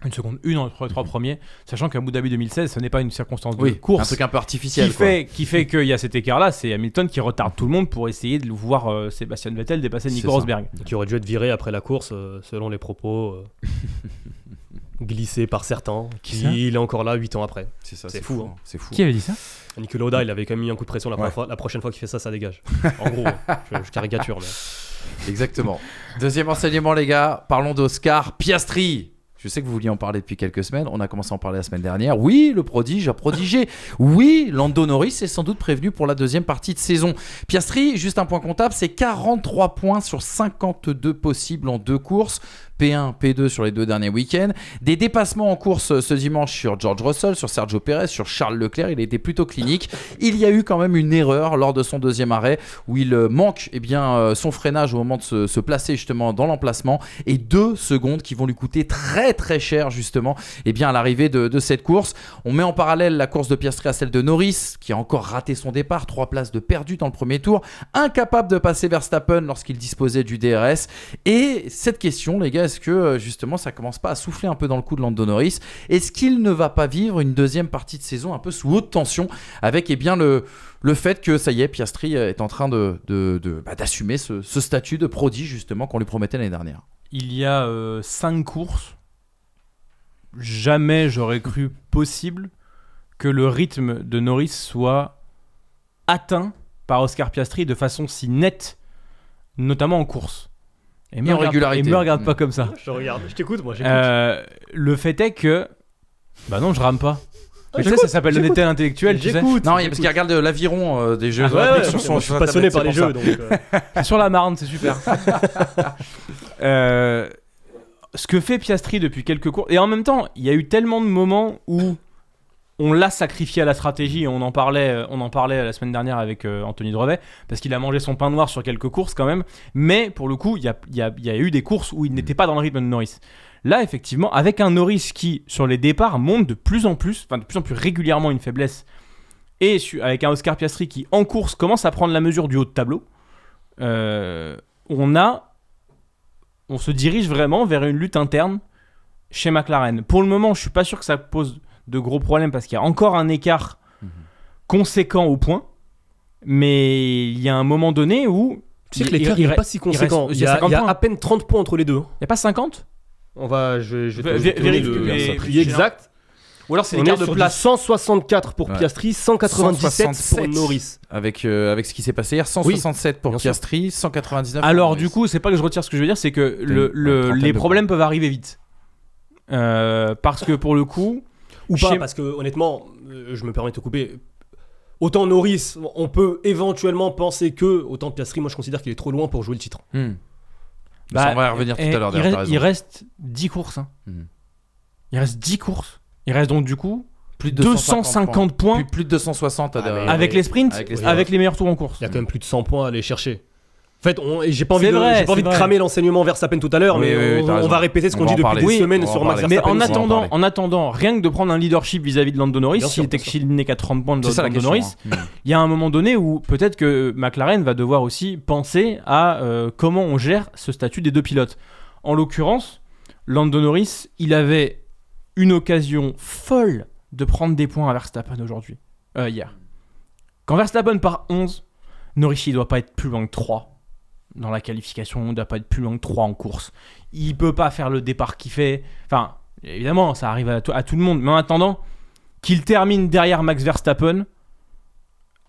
Une seconde, entre les 3 premiers, sachant qu'Abu Dhabi 2016, ce n'est pas une circonstance de Oui, un course truc un peu artificiel. qui fait qu'il y a cet écart-là. C'est Hamilton qui retarde tout le monde pour essayer de voir Sébastien Vettel dépasser Nico ça. Rosberg. Qui aurait dû être viré après la course, selon les propos glissés par certains, qu'il est encore là 8 ans après. C'est fou, hein. C'est fou. Qui avait dit ça? Nicolas Lauda, il avait quand même mis un coup de pression la prochaine fois qu'il fait ça, ça dégage. En gros, je caricature. Mais... Exactement. Deuxième enseignement, les gars. Parlons d'Oscar Piastri. Je sais que vous vouliez en parler depuis quelques semaines. On a commencé à en parler la semaine dernière. Oui, le prodige a prodigé. Oui, Lando Norris est sans doute prévenu pour la deuxième partie de saison. Piastri, juste un point comptable, c'est 43 points sur 52 possibles en 2 courses. P1, P2 sur les 2 derniers week-ends. Des dépassements en course ce dimanche sur George Russell, sur Sergio Perez, sur Charles Leclerc. Il était plutôt clinique. Il y a eu quand même une erreur lors de son deuxième arrêt où il manque son freinage au moment de se placer justement dans l'emplacement et 2 secondes qui vont lui coûter très très cher justement à l'arrivée de cette course. On met en parallèle la course de Piastri à celle de Norris qui a encore raté son départ, 3 places de perdu dans le premier tour, incapable de passer Verstappen lorsqu'il disposait du DRS. Et cette question, les gars, est-ce que justement ça commence pas à souffler un peu dans le cou de Lando Norris? Est-ce qu'il ne va pas vivre une deuxième partie de saison un peu sous haute tension avec le fait que ça y est, Piastri est en train d'assumer ce statut de prodige justement qu'on lui promettait l'année dernière? Il y a 5 courses. Jamais j'aurais cru possible que le rythme de Norris soit atteint par Oscar Piastri de façon si nette, notamment en course. Et en régularité. Me regarde pas comme ça. Je regarde, je t'écoute, moi j'écoute. Le fait est que... Bah non, je rame pas. Tu sais, ça s'appelle l'honnêteté intellectuelle, tu sais. Non, parce qu'il regarde l'aviron des Jeux Olympiques sur son. Je suis passionné par les jeux, donc. C'est sur la Marne, c'est super. Ce que fait Piastri depuis quelques courses, et en même temps, il y a eu tellement de moments où on l'a sacrifié à la stratégie, et on en parlait la semaine dernière avec Anthony Drevet, parce qu'il a mangé son pain noir sur quelques courses quand même, mais pour le coup, il y a eu des courses où il n'était pas dans le rythme de Norris. Là, effectivement, avec un Norris qui, sur les départs, monte de plus en plus régulièrement une faiblesse, et avec un Oscar Piastri qui, en course, commence à prendre la mesure du haut de tableau, on se dirige vraiment vers une lutte interne chez McLaren. Pour le moment, je suis pas sûr que ça pose de gros problèmes parce qu'il y a encore un écart conséquent au point, mais il y a un moment donné où... Tu sais que l'écart n'est pas si conséquent. Il y a à peine 30 points entre les deux. Il n'y a pas 50 ? Je vais te donner le prix exact. Ou alors c'est l'écart de place. 164 pour Piastri, 197 pour Norris. Avec ce qui s'est passé hier, 167 pour Piastri, 199 alors pour du coup, c'est pas que je retire ce que je veux dire, c'est que les problèmes peuvent arriver vite. Parce que pour le coup... Ou pas, parce que honnêtement, je me permets de te couper... Autant Norris, on peut éventuellement penser que... Autant Piastri, moi je considère qu'il est trop loin pour jouer le titre. On va y revenir tout à l'heure. Il reste 10 courses. Il reste 10 courses. Il reste donc du coup plus de 250 points. Plus de 260 avec les sprints, avec les meilleurs tours en course. Il y a quand même plus de 100 points à aller chercher. En fait, j'ai pas envie de cramer l'enseignement Verstappen tout à l'heure, mais on va répéter ce qu'on dit depuis des semaines sur Max Verstappen. Mais en attendant, rien que de prendre un leadership vis-à-vis de Lando Norris, s'il n'est qu'à 30 points de Lando Norris, il y a un moment donné où peut-être que McLaren va devoir aussi penser à comment on gère ce statut des deux pilotes. En l'occurrence, Lando Norris, il avait une occasion folle de prendre des points à Verstappen hier. Quand Verstappen part 11, Norris il doit pas être plus loin que 3 dans la qualification, il doit pas être plus loin que 3 en course. Il peut pas faire le départ qu'il fait. Enfin, évidemment, ça arrive à tout le monde. Mais en attendant, qu'il termine derrière Max Verstappen,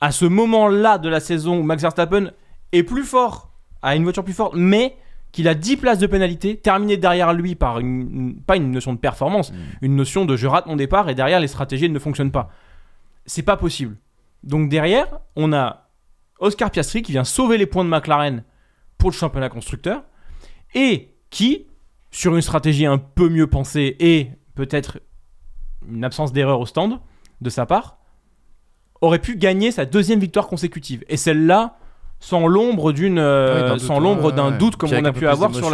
à ce moment-là de la saison où Max Verstappen est plus fort, a une voiture plus forte, mais qu'il a 10 places de pénalité, terminé derrière lui par pas une notion de performance, une notion de je rate mon départ et derrière les stratégies ne fonctionnent pas. C'est pas possible. Donc derrière, on a Oscar Piastri qui vient sauver les points de McLaren pour le championnat constructeur et qui, sur une stratégie un peu mieux pensée et peut-être une absence d'erreur au stand de sa part, aurait pu gagner sa 2e victoire consécutive. Et celle-là, sans l'ombre d'un doute comme on a pu avoir sur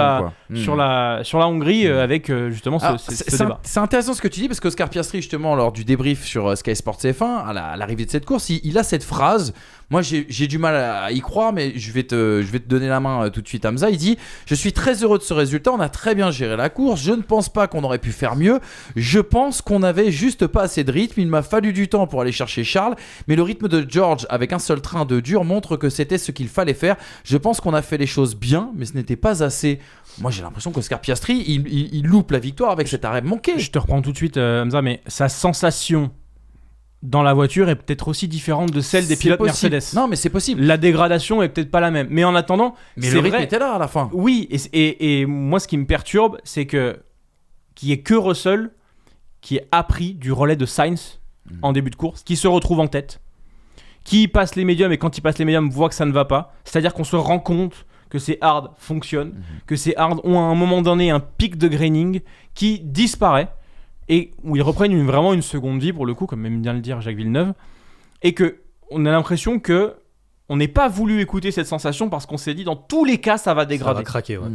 la Hongrie avec justement ce débat. C'est intéressant ce que tu dis parce qu'Oscar Piastri justement lors du débrief sur Sky Sports F1 à l'arrivée de cette course, il a cette phrase. Moi j'ai du mal à y croire, mais je vais te donner la main tout de suite, Hamza. Il dit: je suis très heureux de ce résultat, on a très bien géré la course, je ne pense pas qu'on aurait pu faire mieux, je pense qu'on n'avait juste pas assez de rythme, il m'a fallu du temps pour aller chercher Charles, mais le rythme de George avec un seul train de dur montre que c'était ce qu'il fallait faire. Je pense qu'on a fait les choses bien, mais ce n'était pas assez. Moi j'ai l'impression qu'Oscar Piastri il loupe la victoire avec cet arrêt manqué. Je te reprends tout de suite, Hamza, mais sa sensation dans la voiture est peut-être aussi différente de celle des pilotes Mercedes. Non, mais c'est possible. La dégradation est peut-être pas la même. Mais en attendant, mais le rythme était là à la fin. Oui, et moi, ce qui me perturbe, c'est qu'il n'y ait que Russell qui a appris du relais de Sainz en début de course, qui se retrouve en tête, qui passe les médiums, et quand il passe les médiums, voit que ça ne va pas. C'est-à-dire qu'on se rend compte que ces hards fonctionnent, que ces hards ont à un moment donné un pic de graining qui disparaît, et où ils reprennent vraiment une seconde vie pour le coup, comme aime bien le dire Jacques Villeneuve, et qu'on a l'impression que on n'est pas voulu écouter cette sensation parce qu'on s'est dit dans tous les cas ça va dégrader. Ça va craquer, ouais.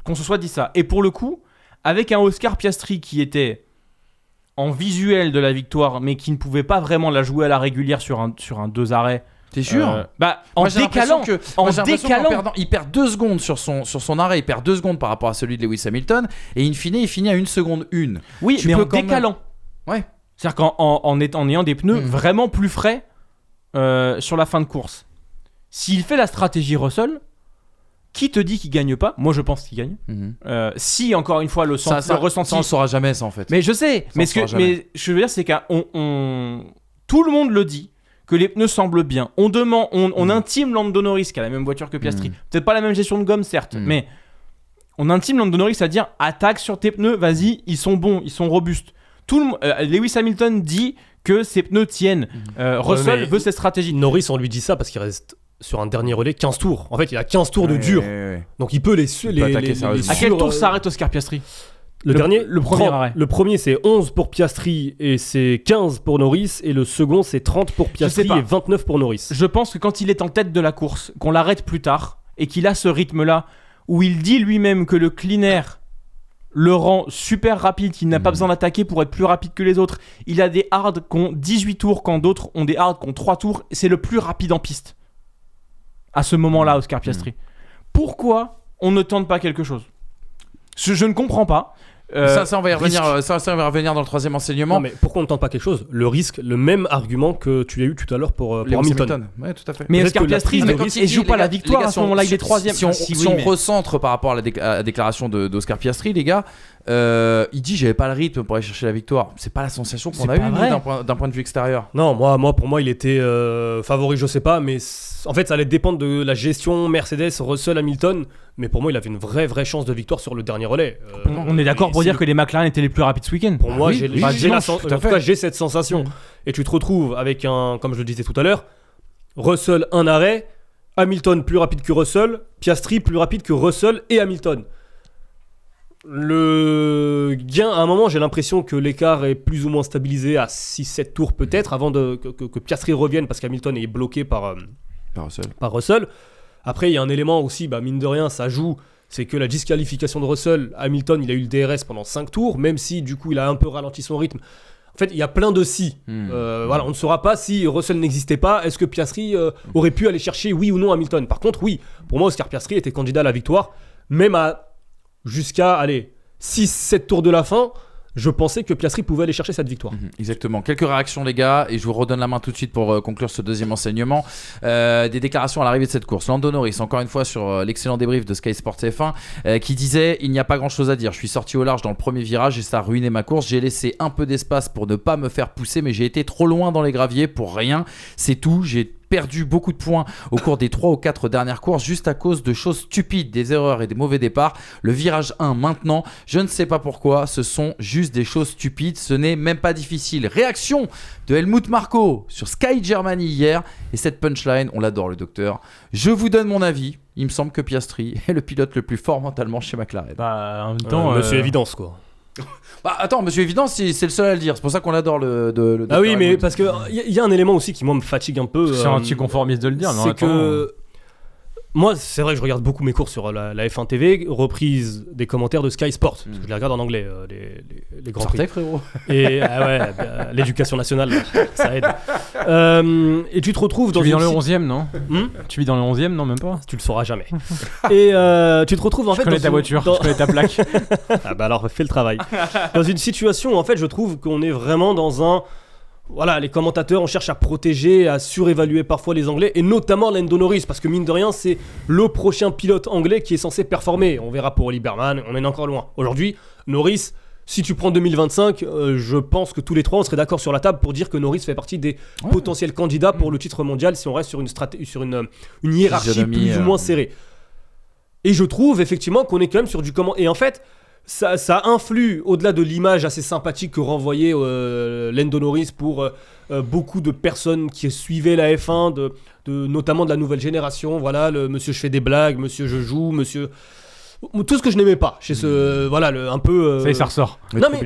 Qu'on se soit dit ça. Et pour le coup, avec un Oscar Piastri qui était en visuel de la victoire, mais qui ne pouvait pas vraiment la jouer à la régulière sur un 2 arrêts. T'es sûr? En décalant, il perd 2 secondes sur son arrêt, il perd 2 secondes par rapport à celui de Lewis Hamilton, et in fine, il finit à 1 seconde 1. Oui, mais en décalant. Ouais. C'est-à-dire qu'en ayant des pneus vraiment plus frais sur la fin de course. S'il fait la stratégie Russell, qui te dit qu'il gagne pas? Moi, je pense qu'il gagne. Si, encore une fois, le ressenti... Ça, on saura jamais ça, en fait. Mais je sais, mais je veux dire, c'est qu'on tout le monde le dit, que les pneus semblent bien. On intime Lando Norris, qui a la même voiture que Piastri. Peut-être pas la même gestion de gomme, certes, mais on intime Lando Norris à dire attaque sur tes pneus, vas-y, ils sont bons, ils sont robustes. Lewis Hamilton dit que ses pneus tiennent. Russell veut cette stratégie. Norris, on lui dit ça parce qu'il reste sur un dernier relais 15 tours. En fait, il a 15 tours de dur. Donc il peut les à quel tour s'arrête Oscar Piastri? Le premier arrêt. Le premier, c'est 11 pour Piastri et c'est 15 pour Norris. Et le second, c'est 30 pour Piastri et 29 pour Norris. Je pense que quand il est en tête de la course, qu'on l'arrête plus tard et qu'il a ce rythme-là, où il dit lui-même que le clean air le rend super rapide, qu'il n'a pas besoin d'attaquer pour être plus rapide que les autres. Il a des hards qui ont 18 tours quand d'autres ont des hards qui ont 3 tours. C'est le plus rapide en piste. À ce moment-là, Oscar Piastri. Pourquoi on ne tente pas quelque chose? Je ne comprends pas. Ça, on va y revenir. Ça, on va revenir dans le 3e enseignement. Non, mais pourquoi on ne tente pas quelque chose? Le risque, le même argument que tu as eu tout à l'heure pour Hamilton. Ouais, tout à fait. Mais Oscar Piastri, il joue pas la victoire à ce moment-là, il est 3e. Si on recentre par rapport à la déclaration d'Oscar Piastri, les gars, il dit j'avais pas le rythme pour aller chercher la victoire. C'est pas la sensation qu'on a eue d'un point de vue extérieur. Non, pour moi, il était favori, je sais pas, mais en fait, ça allait dépendre de la gestion Mercedes, Russell, Hamilton. Mais pour moi, il avait une vraie chance de victoire sur le dernier relais. On est d'accord pour dire que les McLaren étaient les plus rapides ce week-end. Pour moi, j'ai cette sensation. Et tu te retrouves avec comme je le disais tout à l'heure, Russell un arrêt, Hamilton plus rapide que Russell, Piastri plus rapide que Russell et Hamilton. Le gain, à un moment, j'ai l'impression que l'écart est plus ou moins stabilisé à 6-7 tours peut-être avant que Piastri revienne parce qu'Hamilton est bloqué par Russell. Après, il y a un élément aussi, mine de rien, ça joue, c'est que la disqualification de Russell, Hamilton, il a eu le DRS pendant 5 tours, même si du coup il a un peu ralenti son rythme. En fait, il y a plein de si. Voilà, on ne saura pas si Russell n'existait pas. Est-ce que Piastri aurait pu aller chercher oui ou non Hamilton? Par contre, oui, pour moi, Oscar Piastri était candidat à la victoire, même jusqu'à 6-7 tours de la fin. Je pensais que Piastri pouvait aller chercher cette victoire. Exactement. Quelques réactions, les gars, et je vous redonne la main tout de suite pour conclure ce 2e enseignement. Des déclarations à l'arrivée de cette course. Lando Norris, encore une fois, sur l'excellent débrief de Sky Sports F1, qui disait: il n'y a pas grand chose à dire. Je suis sorti au large dans le premier virage et ça a ruiné ma course. J'ai laissé un peu d'espace pour ne pas me faire pousser, mais j'ai été trop loin dans les graviers pour rien. C'est tout. J'ai perdu beaucoup de points au cours des 3 ou 4 dernières courses juste à cause de choses stupides, des erreurs et des mauvais départs. Le virage 1 maintenant, je ne sais pas pourquoi, ce sont juste des choses stupides, ce n'est même pas difficile. Réaction de Helmut Marko sur Sky Germany hier, et cette punchline, on l'adore le docteur. Je vous donne mon avis, il me semble que Piastri est le pilote le plus fort mentalement chez McLaren. En même temps, Monsieur Évidence quoi. Bah attends, Monsieur Évidence, c'est le seul à le dire. C'est pour ça qu'on adore le Ah oui, Dr. mais Raymond. parce que il y a un élément aussi qui moi me fatigue un peu. C'est anticonformiste de le dire, mais en C'est même temps, que moi, c'est vrai que je regarde beaucoup mes cours sur la F1 TV, reprise des commentaires de Sky Sport, parce que je les regarde en anglais, les grands prix. Sortez, frérot. Et l'éducation nationale, ça aide. Et tu te retrouves dans Tu vis dans une le 11e, non Hmm Tu vis dans le 11e, non, même pas. tu le sauras jamais. Et tu te retrouves en fait Je connais dans ta une- voiture, dans- je connais ta plaque. Ah bah alors fais le travail. Dans une situation où en fait je trouve qu'on est vraiment dans un... Voilà, les commentateurs, on cherche à protéger, à surévaluer parfois les Anglais, et notamment Lando Norris, parce que mine de rien, c'est le prochain pilote anglais qui est censé performer. On verra pour Liberman, on en est encore loin. Aujourd'hui, Norris, si tu prends 2025, je pense que tous les trois, on serait d'accord sur la table pour dire que Norris fait partie des potentiels candidats pour le titre mondial si on reste sur une hiérarchie Physionomie, plus ou moins serrée. Et je trouve effectivement qu'on est quand même sur du comment. Et en fait, ça influe au-delà de l'image assez sympathique que renvoyait Lando Norris pour beaucoup de personnes qui suivaient la F1, notamment de la nouvelle génération. Voilà, le monsieur je fais des blagues, monsieur je joue, monsieur. Tout ce que je n'aimais pas chez ce. Voilà, un peu. Ça y est, ça ressort. Non mais,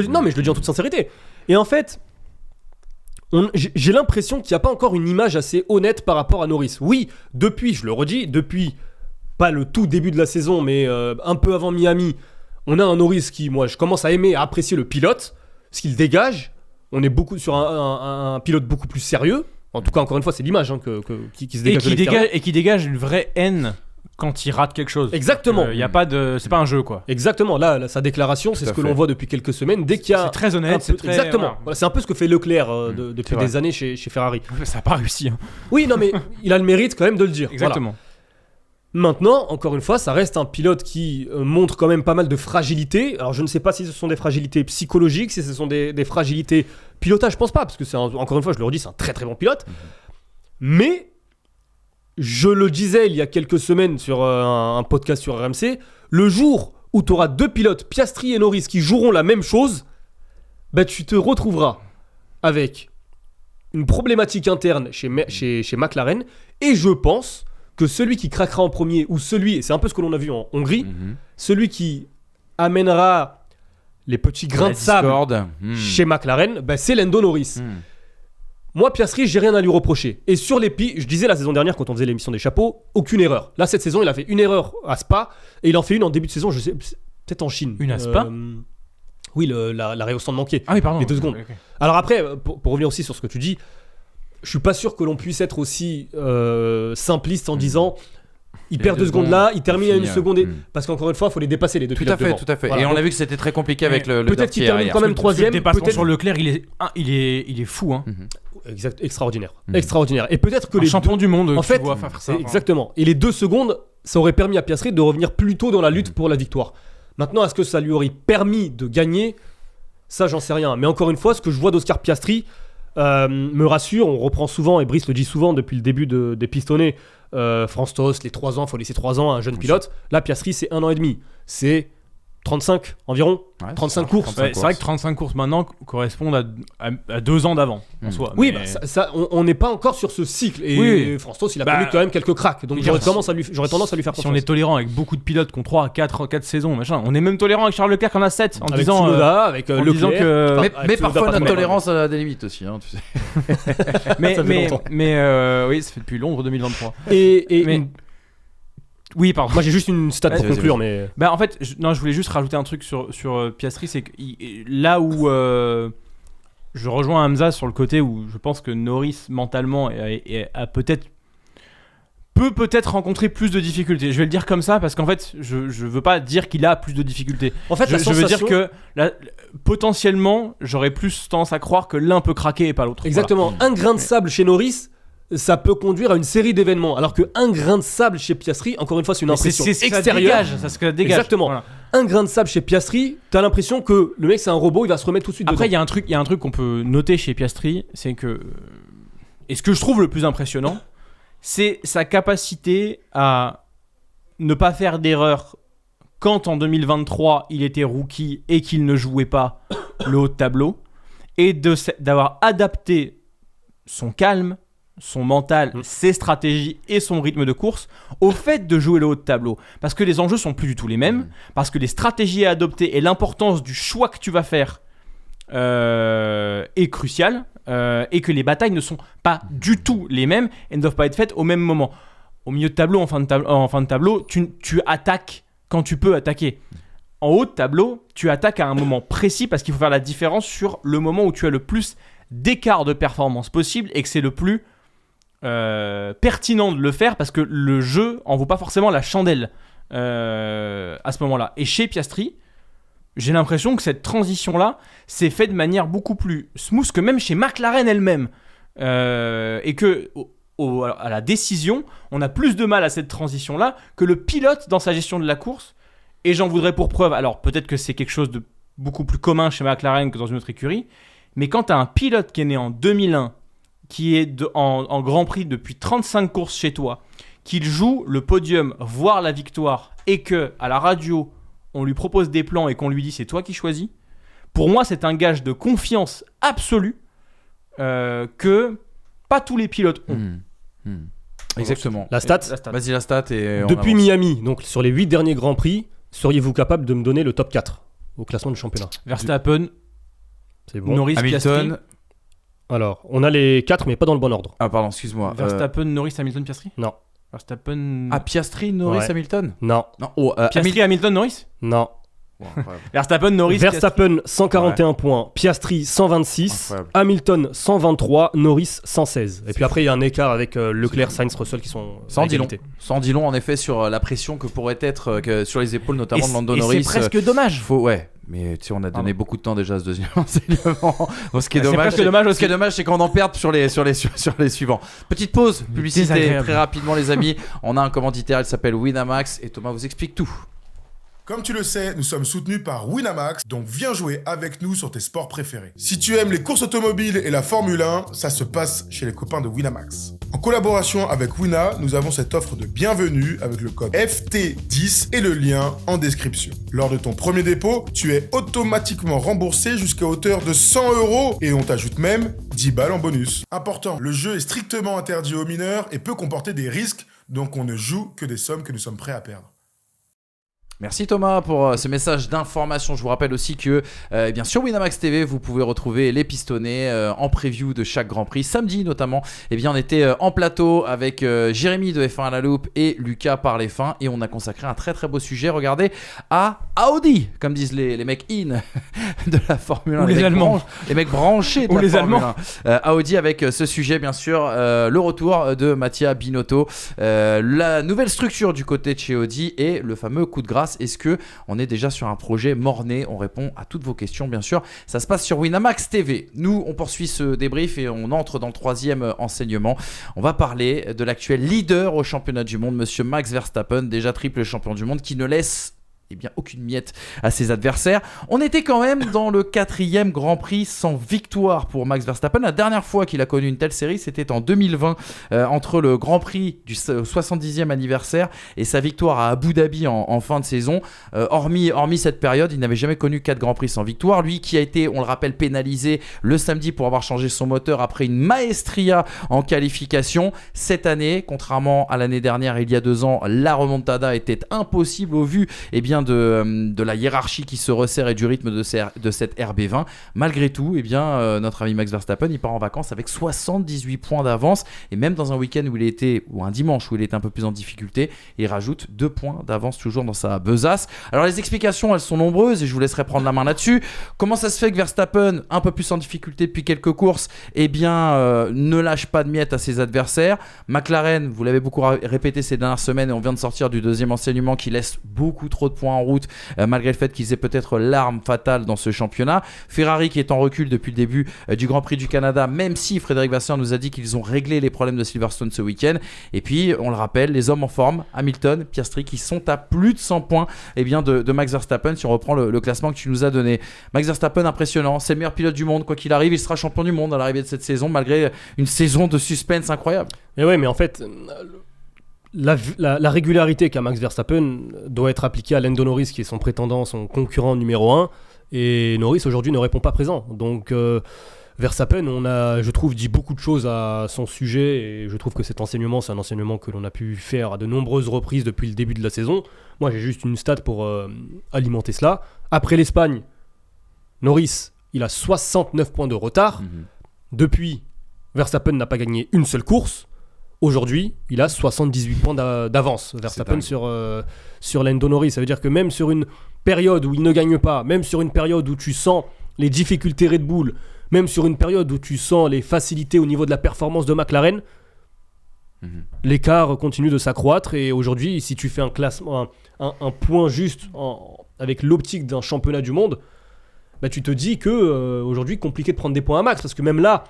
non mais je le dis en toute sincérité. Et en fait, j'ai l'impression qu'il n'y a pas encore une image assez honnête par rapport à Norris. Oui, depuis, je le redis, depuis pas le tout début de la saison, mais un peu avant Miami, on a un Norris qui, moi, je commence à aimer, à apprécier le pilote, ce qu'il dégage. On est beaucoup sur un pilote beaucoup plus sérieux. En tout cas, encore une fois, c'est l'image qui se dégage de l'extérieur. Et qui dégage une vraie haine quand il rate quelque chose. Exactement. Y a pas de, c'est pas un jeu quoi. Exactement. Là, sa déclaration, c'est Tout ce à que fait. l'on voit depuis quelques semaines. Dès qu'il y a C'est très honnête. un peu- C'est très, exactement. voilà. Voilà, c'est un peu ce que fait Leclerc depuis c'est vrai. des années chez Ferrari. Ça a pas réussi. Hein. Oui, non, mais il a le mérite quand même de le dire. Voilà. Exactement. Maintenant, encore une fois, ça reste un pilote qui montre quand même pas mal de fragilité. Alors, je ne sais pas si ce sont des fragilités psychologiques, si ce sont des fragilités pilotage, je pense pas, parce que encore une fois, je le redis, c'est un très très bon pilote. Mais je le disais il y a quelques semaines sur un podcast sur RMC, le jour où tu auras deux pilotes, Piastri et Norris, qui joueront la même chose, bah, tu te retrouveras avec une problématique interne chez McLaren, et je pense que celui qui craquera en premier, ou celui, et c'est un peu ce que l'on a vu en Hongrie, celui qui amènera les petits grains de sable chez McLaren, bah, c'est Lando Norris. Moi, Piastri, j'ai rien à lui reprocher. Et sur les je disais la saison dernière, quand on faisait l'émission des chapeaux, aucune erreur. Là, cette saison, il a fait une erreur à Spa, et il en fait une en début de saison, je sais, peut-être en Chine. Une à Spa Oui, l'arrêt au stand manqué. Ah oui, pardon. Les 2 secondes. Ok. Alors après, pour revenir aussi sur ce que tu dis, je suis pas sûr que l'on puisse être aussi simpliste en disant il perd 2 secondes là, il termine à 1 seconde. Parce qu'encore une fois, il faut les dépasser les deux Tout à pilotes fait, devant. tout à fait. Voilà. Et on a vu que c'était très compliqué avec le peut-être qu'il dirty termine arrière. quand même Parce que troisième. le dépassement peut-être- sur Leclerc, il est fou. Hein. Exact, extraordinaire. Extraordinaire. Et peut-être que Un les champion du monde. En tu fait, vois faire ça. exactement. Et les 2 secondes, ça aurait permis à Piastri de revenir plus tôt dans la lutte pour la victoire. Maintenant, est-ce que ça lui aurait permis de gagner ? Ça, j'en sais rien. Mais encore une fois, ce que je vois d'Oscar Piastri me rassure. On reprend souvent, et Brice le dit souvent depuis le début des pistonnés, France Tost, les 3 ans, il faut laisser 3 ans à un jeune pilote. Là, Piastri, c'est 1 an et demi. C'est 35 environ. Ouais, 35 c'est ça, courses. 35 Ouais, c'est vrai que 35 courses maintenant correspondent à 2 ans d'avant en soi. Oui, mais- bah, on n'est pas encore sur ce cycle. Et Oui. France Tost, il a Bah, connu quand même quelques cracks. Donc mais j'aurais si- tendance à lui faire Si confiance. on est tolérant avec beaucoup de pilotes qui ont 3, 4 saisons, machin, on est même tolérant avec Charles Leclerc qui en a 7 en avec disant. Tsunoda, avec en Leclerc. disant que- Enfin, Mais, avec mais Tsunoda, parfois pas notre tellement. tolérance a des limites aussi, hein, tu sais. mais Ça fait longtemps. oui, ça fait depuis Londres 2023. Et Mais- Oui, pardon. moi j'ai juste une stat pour Vas-y, conclure, vas-y. mais Bah en fait, je voulais juste rajouter un truc sur Piastri, c'est que là où je rejoins Hamza sur le côté où je pense que Norris mentalement peut peut-être rencontrer plus de difficultés. Je vais le dire comme ça parce qu'en fait, je veux pas dire qu'il a plus de difficultés. en fait Je la veux dire sensation- que potentiellement, j'aurais plus tendance à croire que l'un peut craquer et pas l'autre. exactement, un grain de sable chez Norris, ça peut conduire à une série d'événements. Alors qu'un grain de sable chez Piastri, encore une fois, c'est une Voilà. impression C'est ce que ça extérieure. dégage, ça ce que ça dégage. Exactement. Voilà. Un grain de sable chez Piastri, t'as l'impression que le mec c'est un robot, il va se remettre tout de suite Après, dedans. il y a un truc qu'on peut noter chez Piastri, c'est que et ce que je trouve le plus impressionnant, c'est sa capacité à ne pas faire d'erreur quand en 2023 il était rookie et qu'il ne jouait pas le haut de tableau, et d'avoir adapté son calme son mental, ses stratégies et son rythme de course au fait de jouer le haut de tableau. Parce que les enjeux sont plus du tout les mêmes, parce que les stratégies à adopter et l'importance du choix que tu vas faire est cruciale, et que les batailles ne sont pas du tout les mêmes et ne doivent pas être faites au même moment. Au milieu de tableau, en fin de tableau, tu attaques quand tu peux attaquer. En haut de tableau, tu attaques à un moment précis parce qu'il faut faire la différence sur le moment où tu as le plus d'écart de performance possible et que c'est le plus pertinent de le faire parce que le jeu en vaut pas forcément la chandelle à ce moment-là. Et chez Piastri, j'ai l'impression que cette transition-là s'est faite de manière beaucoup plus smooth que même chez McLaren elle-même. Et que à la décision, on a plus de mal à cette transition-là que le pilote dans sa gestion de la course. Et j'en voudrais pour preuve, alors peut-être que c'est quelque chose de beaucoup plus commun chez McLaren que dans une autre écurie, mais quand tu as un pilote qui est né en 2001, qui est en Grand Prix depuis 35 courses chez toi, qu'il joue le podium, voire la victoire, et que à la radio, on lui propose des plans et qu'on lui dit c'est toi qui choisis, pour moi c'est un gage de confiance absolue que pas tous les pilotes ont. Exactement. La stat. Vas-y, la stat. Et Depuis Miami, donc sur les 8 derniers Grands Prix, seriez-vous capable de me donner le top 4 au classement du championnat? Verstappen, C'est bon. Norris, Piastri. Hamilton. Alors, on a les 4, mais pas dans le bon ordre. Ah, pardon, excuse-moi. Verstappen, Norris, Hamilton, Piastri. Non. Verstappen. Piastri, Norris, Ouais. Hamilton. Non. Non. Piastri, Hamilton, Norris. Non. Bon, incroyable. Verstappen, Norris. Verstappen 141 points, Piastri 126, Incroyable. Hamilton 123, Norris 116. Et puis après il y a un écart avec Leclerc, Sainz, Russell qui sont Sans à dit long. égalité. Sans dit long, en effet, sur la pression que pourrait être sur les épaules, notamment de Lando Et Norris. c'est presque dommage. Ouais, mais tu sais, on a donné beaucoup de temps déjà à ce deuxième enseignement. Donc, ce qui est C'est dommage, presque dommage ce qui est dommage, c'est qu'on en perde sur les suivants. Petite pause, publicité Désagréable. très rapidement, les amis. On a un commanditaire, il s'appelle Winamax et Thomas vous explique tout. Comme tu le sais, nous sommes soutenus par Winamax, donc viens jouer avec nous sur tes sports préférés. Si tu aimes les courses automobiles et la Formule 1, ça se passe chez les copains de Winamax. En collaboration avec Wina, nous avons cette offre de bienvenue avec le code FT10 et le lien en description. Lors de ton premier dépôt, tu es automatiquement remboursé jusqu'à hauteur de 100 € et on t'ajoute même 10 balles en bonus. Important, le jeu est strictement interdit aux mineurs et peut comporter des risques, donc on ne joue que des sommes que nous sommes prêts à perdre. Merci Thomas pour ce message d'information. Je vous rappelle aussi que bien sur Winamax TV, vous pouvez retrouver les pistonnés en preview de chaque Grand Prix. Samedi notamment, eh bien, on était en plateau avec Jérémy de F1 à la loupe et Lucas par les fins et on a consacré un très très beau sujet, regardez, à Audi, comme disent les mecs in de la Formule 1. Ou les Allemands. Les mecs branchés de Ou la les Formule Allemands. 1. Audi avec ce sujet bien sûr, le retour de Mattia Binotto, la nouvelle structure du côté de chez Audi et le fameux coup de grâce. Est-ce que on est déjà sur un projet mort-né? On répond à toutes vos questions bien sûr. Ça se passe sur Winamax TV. Nous on poursuit ce débrief et on entre dans le troisième enseignement. On va parler de l'actuel leader au championnat du monde, monsieur Max Verstappen, déjà triple champion du monde, qui ne laisse aucune miette à ses adversaires. On était quand même dans le 4e Grand Prix sans victoire pour Max Verstappen. La dernière fois qu'il a connu une telle série, c'était en 2020, entre le Grand Prix du 70e anniversaire et sa victoire à Abu Dhabi en fin de saison. Hormis cette période, il n'avait jamais connu 4 Grands Prix sans victoire. Lui qui a été, on le rappelle, pénalisé le samedi pour avoir changé son moteur après une maestria en qualification. Cette année, contrairement à l'année dernière, il y a 2 ans, la remontada était impossible au vu de la hiérarchie qui se resserre et du rythme de cette RB20. Malgré tout, notre ami Max Verstappen, il part en vacances avec 78 points d'avance et même dans un week-end ou un dimanche où il était un peu plus en difficulté, il rajoute 2 points d'avance toujours dans sa besace. Alors les explications, elles sont nombreuses et je vous laisserai prendre la main là-dessus. Comment ça se fait que Verstappen, un peu plus en difficulté depuis quelques courses, ne lâche pas de miettes à ses adversaires? McLaren, vous l'avez beaucoup répété ces dernières semaines et on vient de sortir du deuxième enseignement, qui laisse beaucoup trop de points en route malgré le fait qu'ils aient peut-être l'arme fatale dans ce championnat. Ferrari qui est en recul depuis le début du Grand Prix du Canada, même si Frédéric Vasseur nous a dit qu'ils ont réglé les problèmes de Silverstone ce week-end. Et puis on le rappelle, les hommes en forme, Hamilton, Piastri, qui sont à plus de 100 points de Max Verstappen si on reprend le classement que tu nous as donné. Max Verstappen, impressionnant, c'est le meilleur pilote du monde, quoi qu'il arrive, il sera champion du monde à l'arrivée de cette saison malgré une saison de suspense incroyable. Mais ouais, mais en fait, la régularité qu'a Max Verstappen doit être appliquée à Lando Norris, qui est son prétendant, son concurrent numéro 1. Et Norris aujourd'hui ne répond pas présent. Donc Verstappen, je trouve, dit beaucoup de choses à son sujet et je trouve que cet enseignement, c'est un enseignement que l'on a pu faire à de nombreuses reprises depuis le début de la saison. Moi, j'ai juste une stat pour alimenter cela. Après l'Espagne, Norris, il a 69 points de retard. Depuis, Verstappen n'a pas gagné une seule course. Aujourd'hui, il a 78 points d'avance, Verstappen sur Lando Norris. Ça veut dire que même sur une période où il ne gagne pas, même sur une période où tu sens les difficultés Red Bull, même sur une période où tu sens les facilités au niveau de la performance de McLaren, l'écart continue de s'accroître. Et aujourd'hui, si tu fais un classement, un point juste avec l'optique d'un championnat du monde, bah, tu te dis que aujourd'hui, compliqué de prendre des points à max. Parce que même là,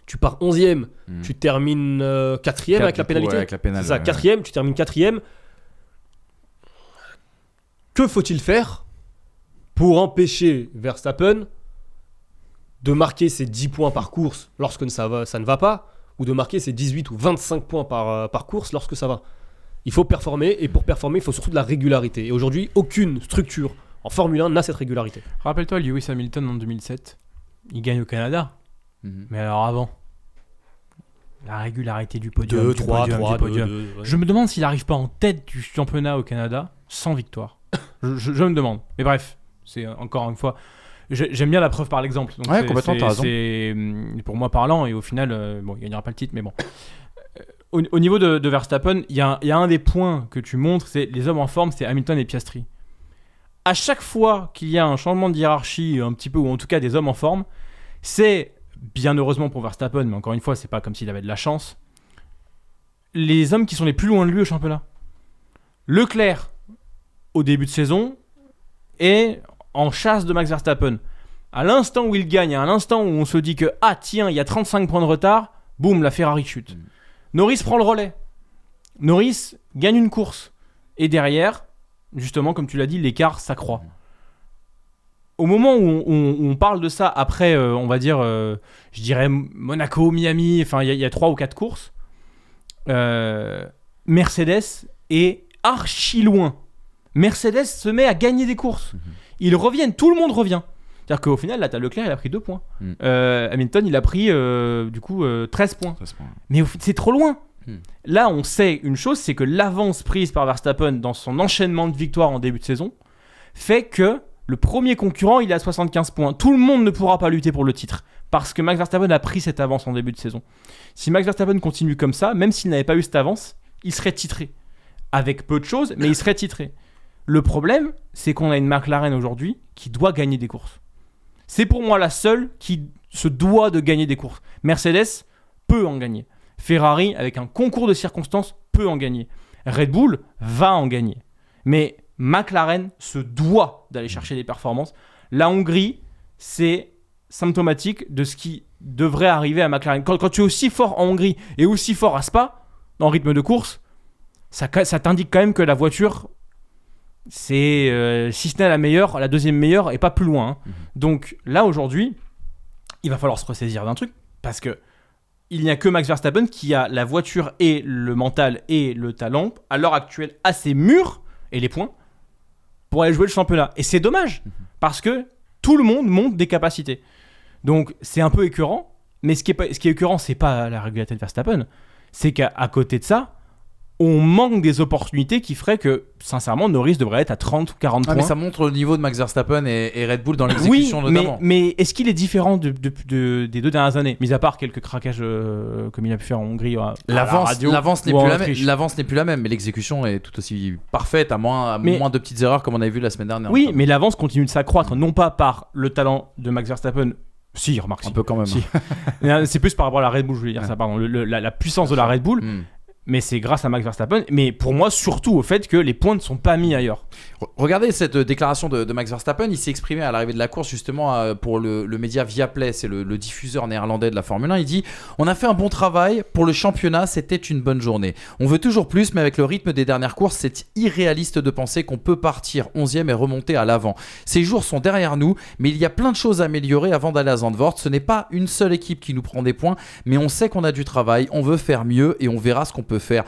tu pars 11e, tu termines 4e avec la pénalité. Avec la pénale, c'est ça, 4e, tu termines 4e. Que faut-il faire pour empêcher Verstappen de marquer ses 10 points par course lorsque ça ne va pas, ou de marquer ses 18 ou 25 points par course lorsque ça va? Il faut performer, et pour performer, il faut surtout de la régularité. Et aujourd'hui, aucune structure en Formule 1 n'a cette régularité. Rappelle-toi, Lewis Hamilton en 2007, il gagne au Canada. Mais alors avant, la régularité du podium, 2, 3, podium. 2, ouais. Je me demande s'il n'arrive pas en tête du championnat au Canada sans victoire. je me demande. Mais bref, c'est encore une fois... J'aime bien la preuve par l'exemple. Donc ouais, complètement, t'as raison. C'est pour moi parlant, et au final, bon, il gagnera pas le titre, mais bon. Au niveau de Verstappen, il y a un des points que tu montres, c'est les hommes en forme, c'est Hamilton et Piastri. À chaque fois qu'il y a un changement de hiérarchie, un petit peu, ou en tout cas des hommes en forme, c'est, bien heureusement pour Verstappen, mais encore une fois, c'est pas comme s'il avait de la chance, les hommes qui sont les plus loin de lui au championnat. Leclerc, au début de saison, est en chasse de Max Verstappen. À l'instant où il gagne, à l'instant où on se dit que tiens, il y a 35 points de retard, boum, la Ferrari chute. Norris prend le relais. Norris gagne une course. Et derrière, justement, comme tu l'as dit, l'écart s'accroît. Au moment où on parle de ça, après, on va dire, je dirais Monaco, Miami, enfin, il y a 3 ou 4 courses, Mercedes est archi loin. Mercedes se met à gagner des courses. Ils reviennent, tout le monde revient. C'est-à-dire qu'au final, là, t'as Leclerc, il a pris 2 points. Hamilton, il a pris, 13 points. Mais c'est trop loin. Là, on sait une chose, c'est que l'avance prise par Verstappen dans son enchaînement de victoires en début de saison fait que le premier concurrent, il est à 75 points. Tout le monde ne pourra pas lutter pour le titre parce que Max Verstappen a pris cette avance en début de saison. Si Max Verstappen continue comme ça, même s'il n'avait pas eu cette avance, il serait titré. Avec peu de choses, mais il serait titré. Le problème, c'est qu'on a une McLaren aujourd'hui qui doit gagner des courses. C'est pour moi la seule qui se doit de gagner des courses. Mercedes peut en gagner. Ferrari, avec un concours de circonstances, peut en gagner. Red Bull va en gagner. Mais McLaren se doit d'aller chercher des performances. La Hongrie, c'est symptomatique de ce qui devrait arriver à McLaren. Quand tu es aussi fort en Hongrie et aussi fort à Spa, en rythme de course, ça t'indique quand même que la voiture... c'est si ce n'est la meilleure, la deuxième meilleure et pas plus loin. Donc là aujourd'hui, il va falloir se ressaisir d'un truc parce que il n'y a que Max Verstappen qui a la voiture et le mental et le talent à l'heure actuelle assez mûr et les points pour aller jouer le championnat. Et c'est dommage parce que tout le monde monte des capacités. Donc c'est un peu écœurant, mais ce qui est écœurant, c'est pas la régularité de Verstappen, c'est qu'à côté de ça, on manque des opportunités qui feraient que, sincèrement, Norris devrait être à 30 ou 40 points. Mais ça montre le niveau de Max Verstappen et Red Bull dans l'exécution notamment. Mais est-ce qu'il est différent des 2 dernières années, mis à part quelques craquages comme il a pu faire en Hongrie L'avance n'est plus la même, mais l'exécution est tout aussi parfaite, à moins de petites erreurs comme on avait vu la semaine dernière. Oui, mais l'avance continue de s'accroître, non pas par le talent de Max Verstappen. Si, remarque. Un peu quand même. Si. C'est plus par rapport à la Red Bull, je voulais dire ça, pardon. La puissance de la Red Bull. Mais c'est grâce à Max Verstappen, mais pour moi surtout au fait que les points ne sont pas mis ailleurs. Regardez cette déclaration de Max Verstappen, il s'est exprimé à l'arrivée de la course justement pour le média Viaplay, c'est le diffuseur néerlandais de la Formule 1, il dit « On a fait un bon travail, pour le championnat c'était une bonne journée. On veut toujours plus, mais avec le rythme des dernières courses, c'est irréaliste de penser qu'on peut partir 11e et remonter à l'avant. Ces jours sont derrière nous, mais il y a plein de choses à améliorer avant d'aller à Zandvoort. Ce n'est pas une seule équipe qui nous prend des points, mais on sait qu'on a du travail, on veut faire mieux et on verra ce qu'on peut faire. »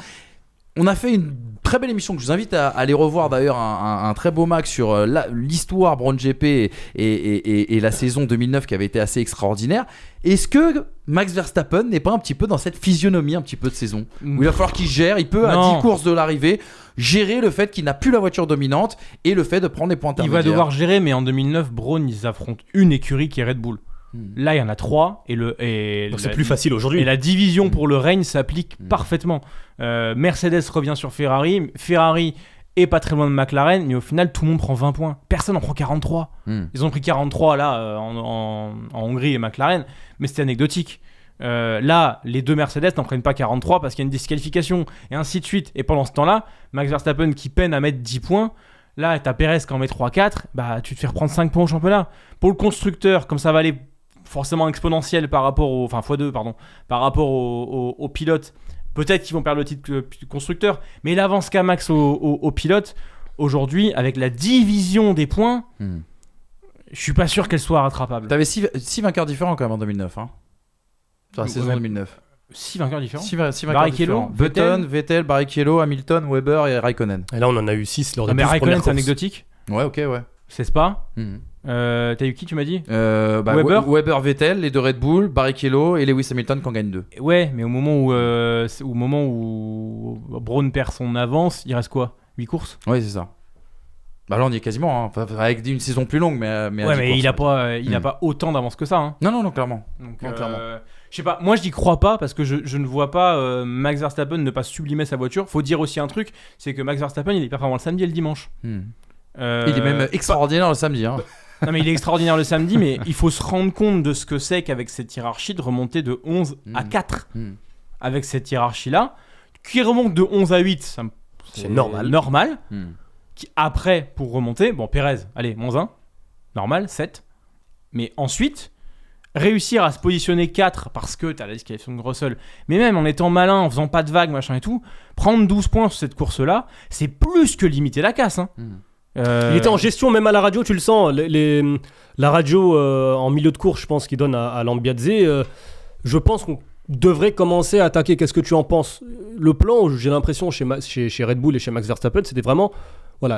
On a fait une très belle émission que je vous invite à aller revoir d'ailleurs, un très beau Max sur l'histoire Brown GP et la saison 2009 qui avait été assez extraordinaire. Est-ce que Max Verstappen n'est pas un petit peu dans cette physionomie un petit peu de saison où il va falloir qu'il gère, il peut à 10 courses de l'arrivée gérer le fait qu'il n'a plus la voiture dominante et le fait de prendre les points intermédiaires. Il va devoir gérer, mais en 2009, Braun, ils affrontent une écurie qui est Red Bull. Là, il y en a 3 donc c'est plus facile aujourd'hui. Et la division pour le règne s'applique parfaitement. Mercedes revient sur Ferrari. Ferrari est pas très loin de McLaren, mais au final, tout le monde prend 20 points. Personne n'en prend 43. Ils ont pris 43 là en Hongrie et McLaren, mais c'était anecdotique. Là, les 2 Mercedes n'en prennent pas 43 parce qu'il y a une disqualification et ainsi de suite. Et pendant ce temps-là, Max Verstappen qui peine à mettre 10 points. Là, t'as Perez qui en met 3-4, bah tu te fais reprendre 5 points au championnat. Pour le constructeur, comme ça va aller forcément exponentiel par rapport au... Enfin, x2, pardon. Par rapport au pilote, peut-être qu'ils vont perdre le titre constructeur, mais il avance qu'à max au pilote. Aujourd'hui, avec la division des points, je suis pas sûr qu'elle soit rattrapable. T'avais 6 vainqueurs différents quand même en 2009, hein, sur la saison 2009. 6 vainqueurs différents. 6 vainqueurs différents. Vettel, Barrichello, Hamilton, Weber et Raikkonen. Et là, on en a eu 6 lors des 12 mais Raikkonen, premières c'est courses. anecdotique. Ouais, ok, ouais. C'est Spa. T'as eu qui, tu m'as dit Weber, Vettel, les 2 Red Bull, Barrichello et Lewis Hamilton qui en gagnent 2. Ouais, mais au moment où Braun perd son avance, il reste quoi 8 courses. Ouais, c'est ça. Bah là, on y est quasiment, hein. Avec une saison plus longue, mais ouais, mais il a pas autant d'avance que ça. Hein. Non, clairement. Donc, clairement. Je sais pas, moi je n'y crois pas parce que je ne vois pas Max Verstappen ne pas sublimer sa voiture. Faut dire aussi un truc, c'est que Max Verstappen il est performant le samedi et le dimanche. Il est même extraordinaire le samedi. Hein. Non mais il est extraordinaire le samedi, mais il faut se rendre compte de ce que c'est qu'avec cette hiérarchie de remonter de 11 à 4. Avec cette hiérarchie-là, qui remonte de 11 à 8, c'est normal. Qui, après, pour remonter, bon Perez, allez, moins 1, normal, 7. Mais ensuite... réussir à se positionner 4 parce que t'as la disqualification de Russell, mais même en étant malin, en faisant pas de vagues, machin et tout, prendre 12 points sur cette course-là, c'est plus que limiter la casse. Hein. Il était en gestion, même à la radio, tu le sens. La radio en milieu de course, je pense, qu'il donne à Lambiadze, je pense qu'on devrait commencer à attaquer. Qu'est-ce que tu en penses ? Le plan, j'ai l'impression, chez Red Bull et chez Max Verstappen, c'était vraiment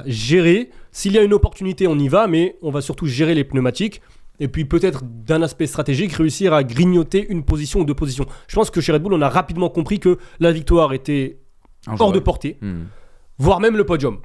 gérer. S'il y a une opportunité, on y va, mais on va surtout gérer les pneumatiques. Et puis peut-être d'un aspect stratégique, réussir à grignoter une position ou 2 positions. Je pense que chez Red Bull, on a rapidement compris que la victoire était hors de portée, voire même le podium.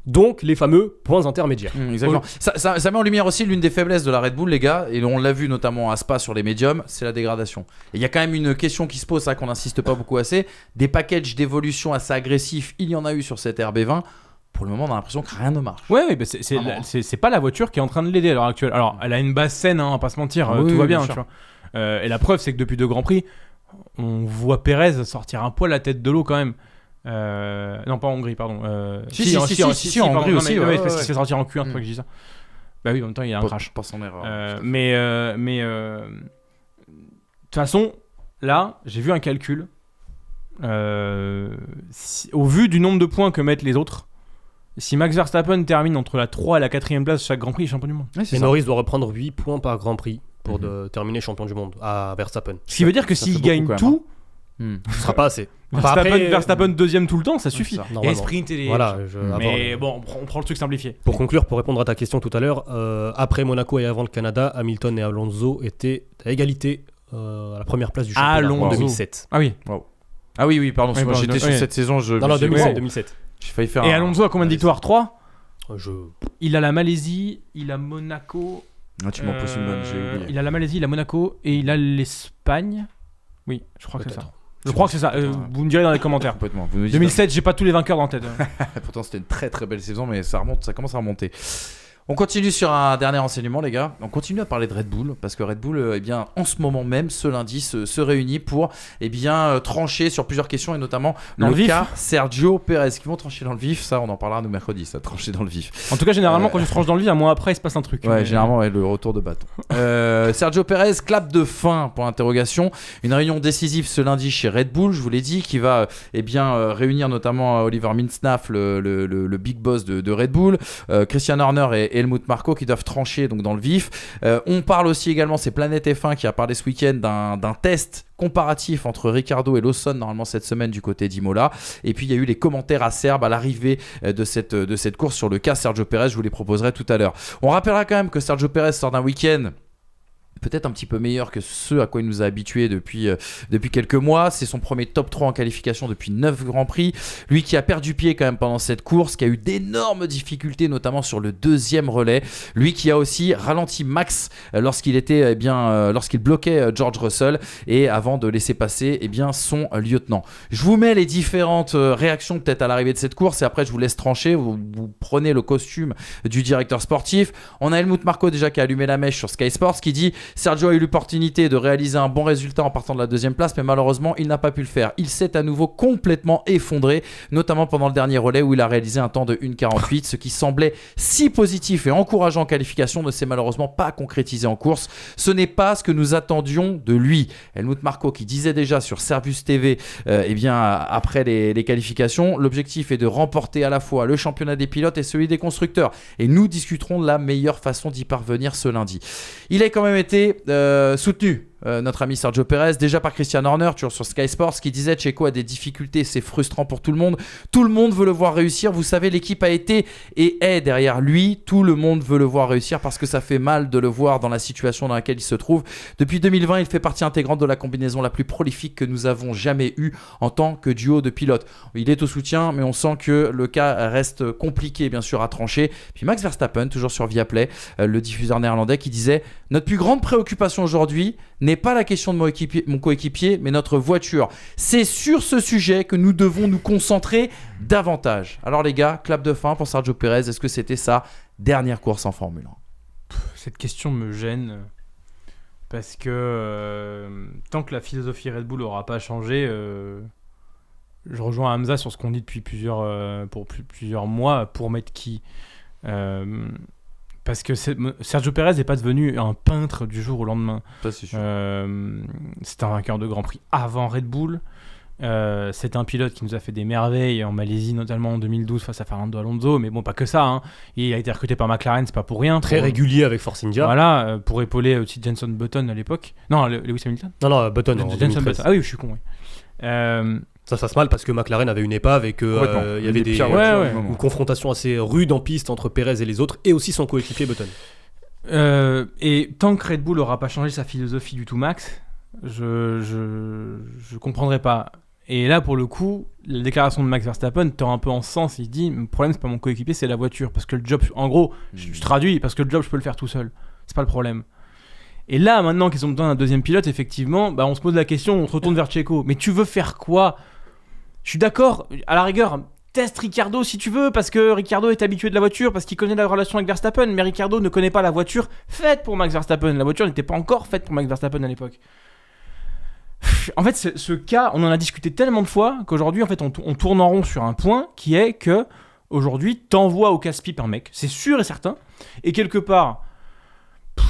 Donc les fameux points intermédiaires. Exactement. Ça met en lumière aussi l'une des faiblesses de la Red Bull, les gars, et on l'a vu notamment à Spa sur les médiums, c'est la dégradation. Et il y a quand même une question qui se pose, ça qu'on n'insiste pas beaucoup assez, des packages d'évolution assez agressifs, il y en a eu sur cette RB20. Pour le moment, on a l'impression que rien ne marche. Ouais, bah c'est pas la voiture qui est en train de l'aider à l'heure actuelle. Alors, elle a une basse scène, hein, on va pas se mentir, tout va bien, tu vois. Et la preuve, c'est que depuis 2 Grands Prix, on voit Perez sortir un poil la tête de l'eau quand même. Non, pas en Hongrie, pardon. Si, en Hongrie aussi. Ouais, parce qu'il se fait sortir en Q1, c'est pas que je dis ça. Bah oui, en même temps, il y a un crash. Pas son erreur. Mais de toute façon, là, j'ai vu un calcul. Au vu du nombre de points que mettent les autres, si Max Verstappen termine entre la 3 et la 4ème place chaque Grand Prix, il est champion du monde. Et Norris doit reprendre 8 points par Grand Prix pour terminer champion du monde à Verstappen. Ce qui veut dire que s'il gagne tout, ce sera pas assez. Verstappen deuxième tout le temps, ça suffit. Et sprint et les... Voilà, mais bon, on prend le truc simplifié. Pour conclure, pour répondre à ta question tout à l'heure, après Monaco et avant le Canada, Hamilton et Alonso étaient à égalité à la première place du championnat en 2007. Ah oui. Wow. Ah oui, pardon, moi j'étais sur cette saison. Non, 2007. J'ai failli faire. Et Alonso a combien de victoires ? 3 ? Il a la Malaisie, il a Monaco. Ah, tu m'en poses une bonne, j'ai oublié. Il a la Malaisie, il a Monaco et il a l'Espagne. Oui, je crois que c'est ça. Je crois que c'est ça. Vous me direz dans les commentaires. Complètement. 2007, j'ai pas tous les vainqueurs dans la tête. Pourtant, c'était une très très belle saison, mais ça commence à remonter. On continue sur un dernier renseignement, les gars. On continue à parler de Red Bull parce que Red Bull, eh bien, en ce moment même, ce lundi, se réunit pour, eh bien, trancher sur plusieurs questions et notamment le cas Sergio Perez, qui vont trancher dans le vif. Ça, on en parlera nous mercredi. Ça, trancher dans le vif. En tout cas, généralement, quand tu tranches dans le vif, un mois après, il se passe un truc. Ouais, généralement, le retour de bâton. Sergio Perez, clap de fin pour interrogation. Une réunion décisive ce lundi chez Red Bull, je vous l'ai dit, qui va, eh bien, réunir notamment Oliver Mintzlaff, le big boss de Red Bull, Christian Horner et Helmut Marko qui doivent trancher donc dans le vif. On parle aussi également, c'est Planète F1 qui a parlé ce week-end d'un test comparatif entre Ricciardo et Lawson normalement cette semaine du côté d'Imola. Et puis il y a eu les commentaires acerbes à l'arrivée de cette course sur le cas Sergio Pérez. Je vous les proposerai tout à l'heure. On rappellera quand même que Sergio Pérez sort d'un week-end peut-être un petit peu meilleur que ce à quoi il nous a habitués depuis quelques mois. C'est son premier top 3 en qualification depuis 9 Grands Prix. Lui qui a perdu pied quand même pendant cette course, qui a eu d'énormes difficultés, notamment sur le deuxième relais. Lui qui a aussi ralenti Max lorsqu'il bloquait George Russell et avant de laisser passer son lieutenant. Je vous mets les différentes réactions peut-être à l'arrivée de cette course et après je vous laisse trancher. Vous prenez le costume du directeur sportif. On a Helmut Marko déjà qui a allumé la mèche sur Sky Sports qui dit Sergio a eu l'opportunité de réaliser un bon résultat en partant de la deuxième place, mais malheureusement, il n'a pas pu le faire. Il s'est à nouveau complètement effondré, notamment pendant le dernier relais où il a réalisé un temps de 1,48. Ce qui semblait si positif et encourageant en qualification ne s'est malheureusement pas concrétisé en course. Ce n'est pas ce que nous attendions de lui. Helmut Marko qui disait déjà sur Servus TV, après les qualifications, l'objectif est de remporter à la fois le championnat des pilotes et celui des constructeurs. Et nous discuterons de la meilleure façon d'y parvenir ce lundi. Il a quand même été soutenu, notre ami Sergio Pérez, déjà par Christian Horner, toujours sur Sky Sports, qui disait Checo a des difficultés, c'est frustrant pour tout le monde. Tout le monde veut le voir réussir. Vous savez, l'équipe a été et est derrière lui. Tout le monde veut le voir réussir parce que ça fait mal de le voir dans la situation dans laquelle il se trouve. Depuis 2020, il fait partie intégrante de la combinaison la plus prolifique que nous avons jamais eue en tant que duo de pilotes. Il est au soutien, mais on sent que le cas reste compliqué, bien sûr, à trancher. Puis Max Verstappen, toujours sur Viaplay, le diffuseur néerlandais, qui disait notre plus grande préoccupation aujourd'hui n'est pas la question de mon coéquipier, mais notre voiture. C'est sur ce sujet que nous devons nous concentrer davantage. Alors les gars, clap de fin pour Sergio Pérez. Est-ce que c'était sa dernière course en Formule 1 ? Cette question me gêne parce que tant que la philosophie Red Bull n'aura pas changé, je rejoins Hamza sur ce qu'on dit depuis plusieurs mois pour mettre qui. Parce que Sergio Pérez n'est pas devenu un peintre du jour au lendemain. Ça, c'est sûr. C'est un vainqueur de Grand Prix avant Red Bull. C'est un pilote qui nous a fait des merveilles en Malaisie, notamment en 2012 face à Fernando Alonso. Mais bon, pas que ça. Hein. Il a été recruté par McLaren, c'est pas pour rien. Très régulier avec Force India. Voilà, pour épauler aussi Jenson Button à l'époque. Non, Lewis Hamilton. Non, Button. Jenson Button. Ah oui, je suis con. Oui. Ça se passe mal parce que McLaren avait une épave et qu'il y avait une confrontation assez rude en piste entre Pérez et les autres et aussi son coéquipier Button. Et tant que Red Bull n'aura pas changé sa philosophie du tout Max, je comprendrai pas. Et là pour le coup, la déclaration de Max Verstappen tend un peu en ce sens. Il dit le problème c'est pas mon coéquipier, c'est la voiture parce que le job, en gros, je traduis parce que le job je peux le faire tout seul. C'est pas le problème. Et là maintenant qu'ils ont besoin d'un deuxième pilote, effectivement, on se pose la question, on se retourne vers Checo. Mais tu veux faire quoi ? Je suis d'accord, à la rigueur, teste Ricciardo si tu veux, parce que Ricciardo est habitué de la voiture, parce qu'il connaît la relation avec Verstappen, mais Ricciardo ne connaît pas la voiture faite pour Max Verstappen. La voiture n'était pas encore faite pour Max Verstappen à l'époque. En fait, ce cas, on en a discuté tellement de fois qu'aujourd'hui, en fait, on tourne en rond sur un point qui est que aujourd'hui, t'envoies au casse-pipe un mec, c'est sûr et certain, et quelque part,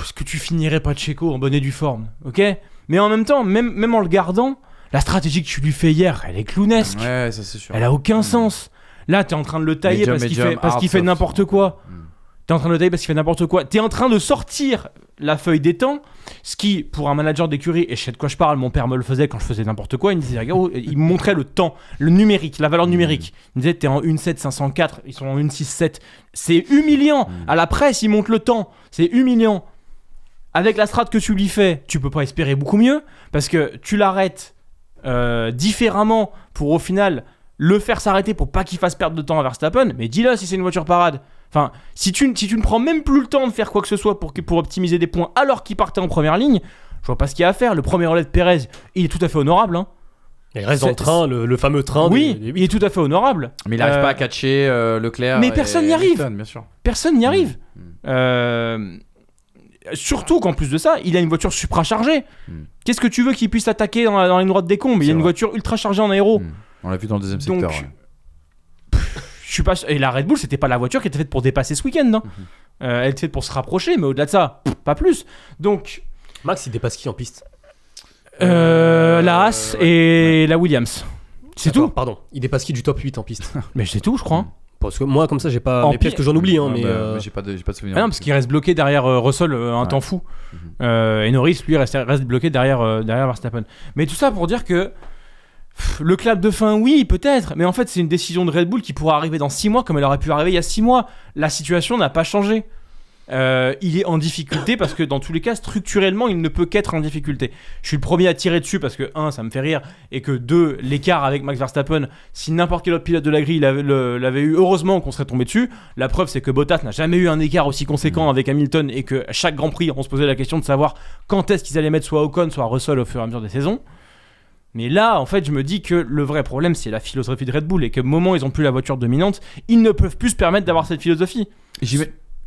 est-ce que tu finirais pas Checo en bonne et due forme, ok ? Mais en même temps, même en le gardant, la stratégie que tu lui fais hier, elle est clownesque. Ouais, ça c'est sûr. Elle a aucun sens. Là, t'es en train de le tailler parce qu'il fait n'importe quoi. T'es en train de le tailler parce qu'il fait n'importe quoi. T'es en train de sortir la feuille des temps, ce qui, pour un manager d'écurie, et je sais de quoi je parle, mon père me le faisait quand je faisais n'importe quoi, il me disait, regarde, il me montrait le temps, le numérique, la valeur numérique. Il me disait, t'es en 1.7 504, ils sont en 1.6 c'est humiliant. À la presse, ils montrent le temps, c'est humiliant. Avec la strat que tu lui fais, tu peux pas espérer beaucoup mieux, parce que tu l'arrêtes différemment pour au final le faire s'arrêter pour pas qu'il fasse perdre de temps à Verstappen, mais dis-le si c'est une voiture parade. Enfin, si tu ne prends même plus le temps de faire quoi que ce soit pour optimiser des points alors qu'il partait en première ligne, je vois pas ce qu'il y a à faire. Le premier relais de Pérez, il est tout à fait honorable. Hein. Il reste dans le train, le fameux train. Oui, il est tout à fait honorable. Mais il n'arrive pas à catcher Leclerc. Mais personne n'y arrive. Hamilton, bien sûr. Personne n'y arrive. Surtout qu'en plus de ça, il a une voiture suprachargée. Qu'est-ce que tu veux qu'il puisse attaquer dans la ligne droite des combes ? Il y a une voiture ultra chargée en aéro. On l'a vu dans le deuxième secteur. Je suis pas... Et la Red Bull, c'était pas la voiture qui était faite pour dépasser ce week-end. Non elle était faite pour se rapprocher, mais au-delà de ça, pas plus. Donc, Max, il dépasse qui en piste ? La Haas et la Williams. C'est tout. Pardon, il dépasse qui du top 8 en piste ? Mais c'est tout, je crois. Parce que moi, comme ça, j'ai pas. En Mais peut-être pire- que j'en oublie, hein, mais. j'ai pas de souvenir. Ah non, parce qu'il reste bloqué derrière Russell un temps fou. Et Norris, lui, reste bloqué derrière Verstappen. Mais tout ça pour dire que le clap de fin, oui, peut-être. Mais en fait, c'est une décision de Red Bull qui pourra arriver dans 6 mois comme elle aurait pu arriver il y a 6 mois. La situation n'a pas changé. Il est en difficulté parce que dans tous les cas, structurellement, il ne peut qu'être en difficulté. Je suis le premier à tirer dessus parce que 1, ça me fait rire, et que 2, l'écart avec Max Verstappen, si n'importe quel autre pilote de la grille l'avait eu, heureusement qu'on serait tombé dessus. La preuve, c'est que Bottas n'a jamais eu un écart aussi conséquent avec Hamilton, et que à chaque Grand Prix, on se posait la question de savoir quand est-ce qu'ils allaient mettre soit Ocon, soit Russell au fur et à mesure des saisons. Mais là, en fait, je me dis que le vrai problème, c'est la philosophie de Red Bull, et que au moment où ils n'ont plus la voiture dominante, ils ne peuvent plus se permettre d'avoir cette philosophie.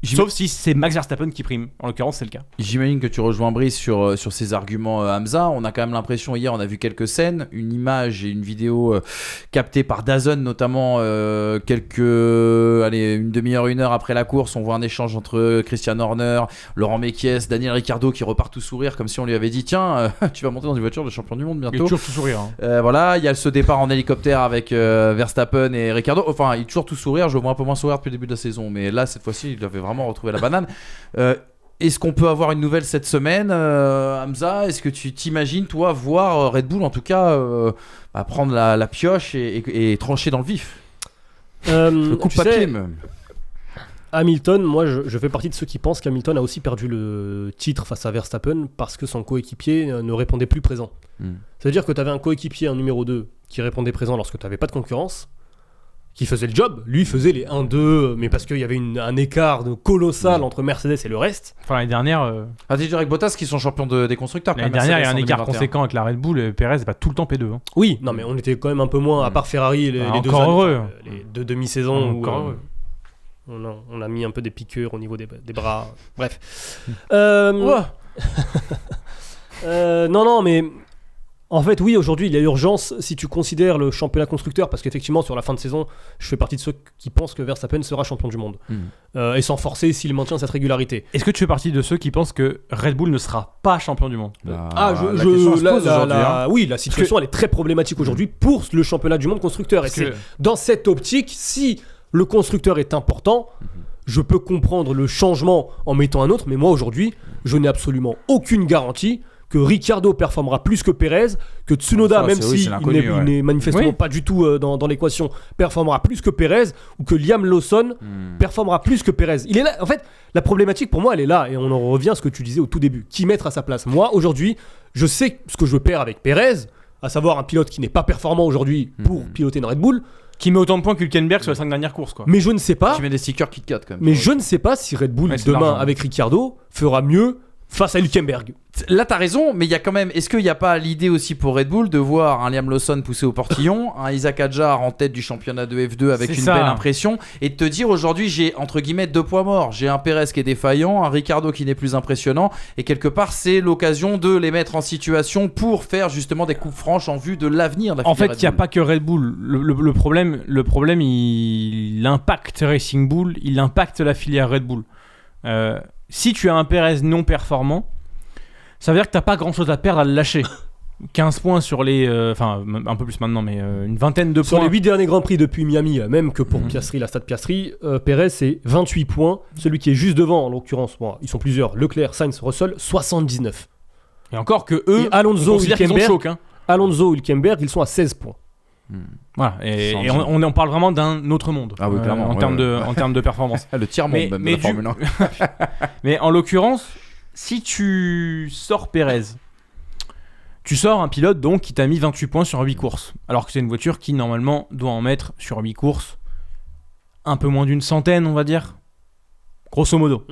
Sauf si c'est Max Verstappen qui prime. En l'occurrence, c'est le cas. J'imagine que tu rejoins Brice sur ces arguments, Hamza. On a quand même l'impression, hier, on a vu quelques scènes, une image et une vidéo captée par DAZN, notamment une demi-heure, 1 heure après la course. On voit un échange entre Christian Horner, Laurent Mekies, Daniel Ricciardo qui repart tout sourire, comme si on lui avait dit tiens, tu vas monter dans une voiture de champion du monde bientôt. Il est toujours tout sourire. Hein. Voilà, il y a ce départ en hélicoptère avec Verstappen et Ricciardo. Enfin, il est toujours tout sourire. Je le vois un peu moins sourire depuis le début de la saison, mais là, cette fois-ci, il avait vraiment retrouvé la banane. Est-ce qu'on peut avoir une nouvelle cette semaine, Hamza? Est-ce que tu t'imagines, toi, voir Red Bull, en tout cas, prendre la pioche et trancher dans le vif? Le coup de papier, même. Hamilton, moi je fais partie de ceux qui pensent qu'Hamilton a aussi perdu le titre face à Verstappen parce que son coéquipier ne répondait plus présent. C'est-à-dire que tu avais un coéquipier, un numéro 2, qui répondait présent lorsque tu n'avais pas de concurrence, qui faisait le job. Lui faisait les 1-2, mais parce qu'il y avait un écart colossal entre Mercedes et le reste. Enfin, l'année dernière... Ah, t'es dur avec Bottas qui sont champions des constructeurs. L'année dernière, il y a un écart conséquent avec la Red Bull, et Perez n'est pas tout le temps P2. Hein. Oui, non mais on était quand même un peu moins, à part Ferrari, les deux encore années, heureux. Les deux demi-saisons où Encore heureux. on a mis un peu des piqûres au niveau des bras. Bref. Non, mais... En fait, oui, aujourd'hui, il y a urgence si tu considères le championnat constructeur, parce qu'effectivement, sur la fin de saison, je fais partie de ceux qui pensent que Verstappen sera champion du monde. Et sans forcer s'il maintient cette régularité. Est-ce que tu fais partie de ceux qui pensent que Red Bull ne sera pas champion du monde? Oui, la situation, elle est très problématique aujourd'hui pour le championnat du monde constructeur. Parce et c'est dans cette optique, si le constructeur est important, je peux comprendre le changement en mettant un autre, mais moi, aujourd'hui, je n'ai absolument aucune garantie que Ricciardo performera plus que Perez, que Tsunoda, même si il n'est manifestement pas du tout dans l'équation, performera plus que Perez, ou que Liam Lawson performera plus que Perez. Il est là. En fait, la problématique pour moi, elle est là, et on en revient à ce que tu disais au tout début. Qui mettre à sa place? Moi, aujourd'hui, je sais ce que je perds avec Perez, à savoir un pilote qui n'est pas performant aujourd'hui pour piloter une Red Bull. Qui met autant de points qu'Hülkenberg sur les 5 dernières courses, quoi. Mais je ne sais pas. Qui met des stickers KitKat quand même. Mais je ne sais pas si Red Bull, demain, avec Ricciardo, fera mieux face à Hülkenberg. Là, t'as raison, mais il y a quand même. Est-ce qu'il n'y a pas l'idée aussi pour Red Bull de voir un Liam Lawson poussé au portillon, un Isaac Hadjar en tête du championnat de F2 avec belle impression, et de te dire aujourd'hui, j'ai entre guillemets 2 poids morts. J'ai un Perez qui est défaillant, un Ricciardo qui n'est plus impressionnant, et quelque part, c'est l'occasion de les mettre en situation pour faire justement des coupes franches en vue de l'avenir de la filière. En fait, il n'y a pas que Red Bull. Le problème, il impacte Racing Bull, il impacte la filière Red Bull. Si tu as un Perez non performant, ça veut dire que tu n'as pas grand chose à perdre à le lâcher. 15 points sur les. Enfin, un peu plus maintenant, mais une vingtaine de points. Sur les 8 derniers Grands Prix depuis Miami, même que pour Piastri, la Stade Piastri, Perez, c'est 28 points. Celui qui est juste devant, en l'occurrence, bon, ils sont plusieurs, Leclerc, Sainz, Russell, 79. Et encore que eux, Alonso, Hülkenberg, hein. Alonso, Hülkenberg, ils sont à 16 points. Voilà, et on parle vraiment d'un autre monde en termes de performance. Le tiers-monde même de la Formule 1. Mais en l'occurrence, si tu sors Perez, tu sors un pilote donc qui t'a mis 28 points sur 8 courses, alors que c'est une voiture qui normalement doit en mettre sur 8 courses un peu moins d'une centaine, on va dire, grosso modo.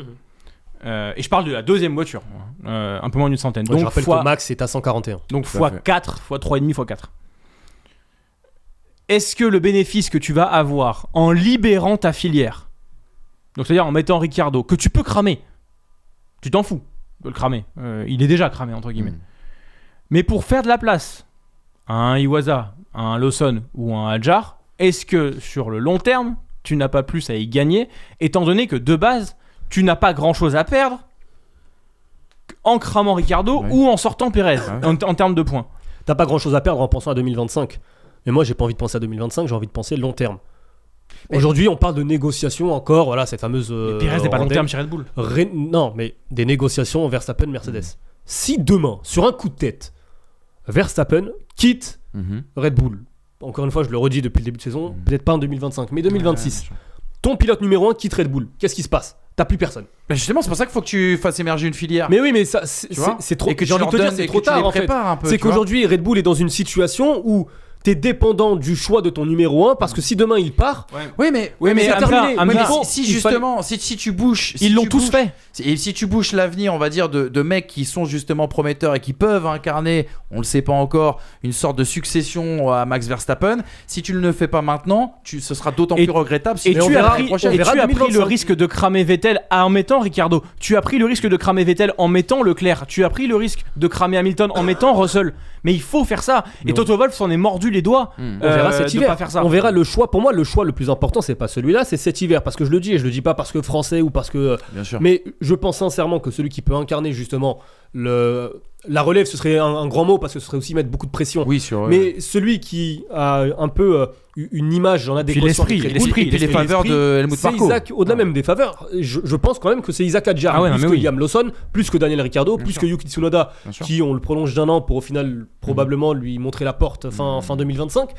Et je parle de la deuxième voiture, un peu moins d'une centaine. Donc je rappelle que Max est à 141. Donc x4, x3,5, x4. Est-ce que le bénéfice que tu vas avoir en libérant ta filière, donc c'est-à-dire en mettant Ricciardo, que tu peux cramer, tu t'en fous de le cramer, il est déjà cramé entre guillemets, mais pour faire de la place à un Iwasa, à un Lawson ou à un Hadjar, est-ce que sur le long terme, tu n'as pas plus à y gagner, étant donné que de base, tu n'as pas grand-chose à perdre en cramant Ricciardo ou en sortant Perez en termes de points? T'as pas grand-chose à perdre en pensant à 2025. Mais moi, j'ai pas envie de penser à 2025, j'ai envie de penser long terme. Aujourd'hui, on parle de négociations encore, voilà, cette fameuse. Pérez n'est pas long rendez- terme chez Red Bull. Non, mais des négociations Verstappen-Mercedes. Si demain, sur un coup de tête, Verstappen quitte Red Bull, encore une fois, je le redis depuis le début de saison, peut-être pas en 2025, mais 2026, ton pilote numéro 1 quitte Red Bull, qu'est-ce qui se passe ? T'as plus personne. Bah justement, c'est pour ça qu'il faut que tu fasses émerger une filière. Mais oui, mais ça, Tu vois c'est trop. Et que J'ai envie de te dire, c'est trop tard en fait. Un peu, C'est tu vois. qu'aujourd'hui, Red Bull est dans une situation où t'es dépendant du choix de ton numéro 1 parce que si demain il part, Oui, mais c'est Hamza, terminé. Hamza, Oui, mais si il justement, si tu bouches, Ils l'ont tous fait. Et si tu bouches l'avenir, on va dire, de mecs qui sont justement prometteurs et qui peuvent incarner, on le sait pas encore, une sorte de succession à Max Verstappen, si tu ne le fais pas maintenant, ce sera d'autant Et- plus regrettable. Et on tu verra- as pris, on verra le 2025. risque de cramer Vettel en mettant Ricciardo. Tu as pris le risque de cramer Vettel en mettant Leclerc. Tu as pris le risque de cramer Hamilton en mettant Russell. Mais il faut faire ça. Et Non. Toto Wolff s'en est mordu les doigts. on verra cet de hiver. pas faire ça. On verra le choix. Pour moi, le choix le plus important, c'est pas celui-là, c'est cet hiver. Parce que je le dis, et je le dis pas parce que français ou parce que. Bien sûr. Mais je pense sincèrement que celui qui peut incarner justement la relève, ce serait un grand mot parce que ce serait aussi mettre beaucoup de pression. Oui, sur. Mais celui qui a un peu une image en adéquation l'esprit, avec Red Bull, l'esprit, et puis les l'esprit, faveurs de Helmut c'est Marko. Isaac, au-delà même des faveurs, je pense quand même que c'est Isaac Hadjar, Ah ouais, non, plus mais que oui. Liam Lawson, plus que Daniel Ricciardo, Bien plus sûr. que Yuki Tsunoda, Bien sûr. qui on le prolonge d'1 an pour au final probablement lui montrer la porte fin 2025.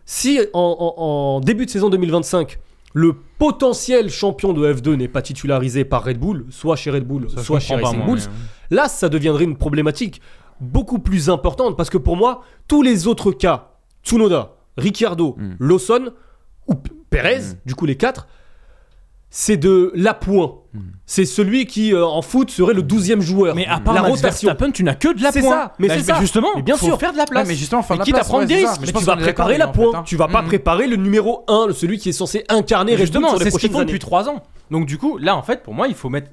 Si en début de saison 2025, le potentiel champion de F2 n'est pas titularisé par Red Bull, soit chez Red Bull, Ça, je soit chez comprends pas, Racing moi, Bulls, mais- là ça deviendrait une problématique beaucoup plus importante parce que pour moi, tous les autres cas, Tsunoda, Ricciardo, Lawson ou Perez, du coup les 4, c'est de l'appoint. C'est celui qui en foot serait le 12e joueur. Mais à part la Max rotation. Verstappen, tu n'as que de la C'est pointe. ça, mais c'est ça. Justement, Mais bien faut sûr. faire de la place. Ouais, mais justement, faire de la quitte à place, prendre ouais, des c'est ça. risques. Mais Mais je pense tu vas qu'on est d'accord, préparer les gars, la en fait, pointe. hein. Tu vas pas préparer le numéro 1, celui qui est censé incarner Red Bull Justement, sur les c'est ce qu'ils prochaines font années. depuis 3 ans. Donc du coup, là en fait, pour moi, il faut mettre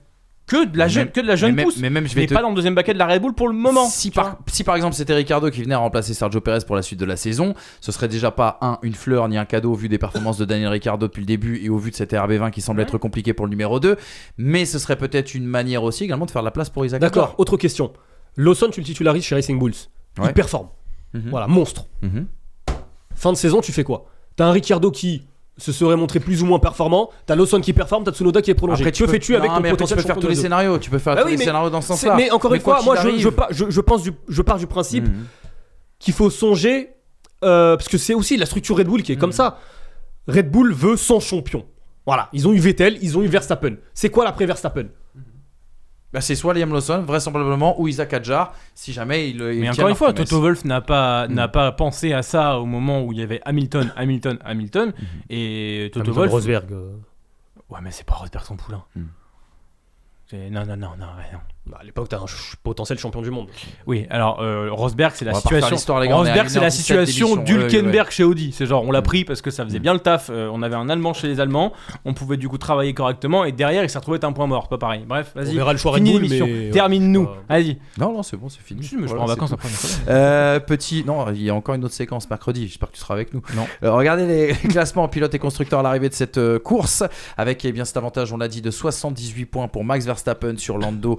que de la jeune, mais pousse. mais même, je vais Mais te pas dans le deuxième baquet de la Red Bull pour le moment. Si par exemple c'était Ricardo qui venait à remplacer Sergio Perez pour la suite de la saison, ce serait déjà pas une fleur ni un cadeau au vu des performances de Daniel Ricciardo depuis le début et au vu de cet RB20 qui semble être compliqué pour le numéro 2, mais ce serait peut-être une manière aussi également de faire de la place pour Isaac D'accord, Hadjar. autre question. Lawson, tu le titularises chez Racing Bulls. Ouais. Il performe. Mhm. Voilà, monstre. Mhm. Fin de saison, tu fais quoi? T'as un Ricciardo qui se serait montré plus ou moins performant, t'as Lawson qui performe, t'as Tsunoda qui est prolongé. Après, Que fais-tu avec non, ton mais après, potentiel tu peux faire champion tous les de F2? scénarios, tu peux faire Bah tous oui, les mais scénarios dans ce C'est- sens-là. Mais encore une fois, quoi moi qu'il je arrive- pars du principe Mhm. qu'il faut songer, parce que c'est aussi la structure Red Bull qui est comme ça. Red Bull veut son champion. Voilà, ils ont eu Vettel, ils ont eu Verstappen. C'est quoi l'après Verstappen? Bah, c'est soit Liam Lawson, vraisemblablement, ou Isaac Hadjar, si jamais il Mais tient encore une leur fois, promesse. Toto Wolff n'a pas pensé à ça au moment où il y avait Hamilton. Et Toto Wolff. Rosberg. Ouais, mais c'est pas Rosberg son poulain. Non. À l'époque, t'as un potentiel champion du monde. Oui, alors Rosberg, c'est la On va pas refaire situation. l'histoire, les gars, on est à Rosberg, c'est la 1h17 situation d'émission. d'Hülkenberg chez Audi. C'est genre, on l'a pris parce que ça faisait bien le taf. On avait un Allemand chez les Allemands. On pouvait du coup travailler correctement. Et derrière, il s'est retrouvé être un point mort. Pas pareil. Bref, On vas-y. verra le choix Red Finis Bull, l'émission. mais Termine-nous. Vas-y. Non, c'est bon, c'est fini. Si, mais je Voilà, pars en c'est vacances tout. après. Non, il y a encore une autre séquence mercredi. J'espère que tu seras avec nous. Non. Regardez les classements pilotes et constructeurs à l'arrivée de cette course, avec bien cet avantage, on l'a dit, de 78 points pour Max Verstappen sur Lando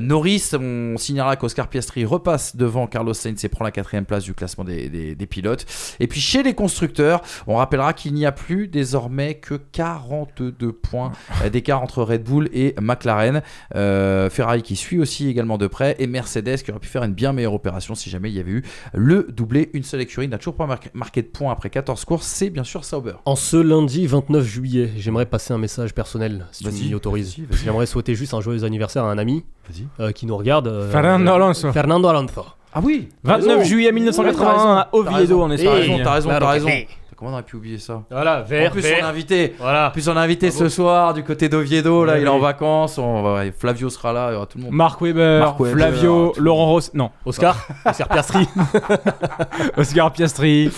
Norris. On signalera qu'Oscar Piastri repasse devant Carlos Sainz et prend la 4e place du classement des pilotes. Et puis chez les constructeurs, on rappellera qu'il n'y a plus désormais que 42 points d'écart entre Red Bull et McLaren. Ferrari qui suit aussi également de près, et Mercedes qui aurait pu faire une bien meilleure opération si jamais il y avait eu le doublé. Une seule écurie n'a toujours pas marqué de points après 14 courses, c'est bien sûr Sauber. En ce lundi 29 juillet, j'aimerais passer un message personnel, si tu Vas-y, m'y autorises. vas-y. J'aimerais souhaiter juste un joyeux anniversaire à un ami Vas-y. qui nous regarde. Fernando Alonso. Fernando Alonso. Ah oui, 29 juillet 1981 à Oviedo en Espagne. T'as raison. Claro que sí. Comment on aurait pu oublier ça? Voilà, En vert, plus, on vert. a invité. Voilà. En plus, on a invité Bravo. ce soir du côté d'Oviedo. Là, Ouais, il est en oui. vacances. Flavio sera là. Il y aura tout le monde. Mark Webber, Flavio, tout le Laurent Rossi. Non, Oscar, Oscar Piastri. Oscar Piastri.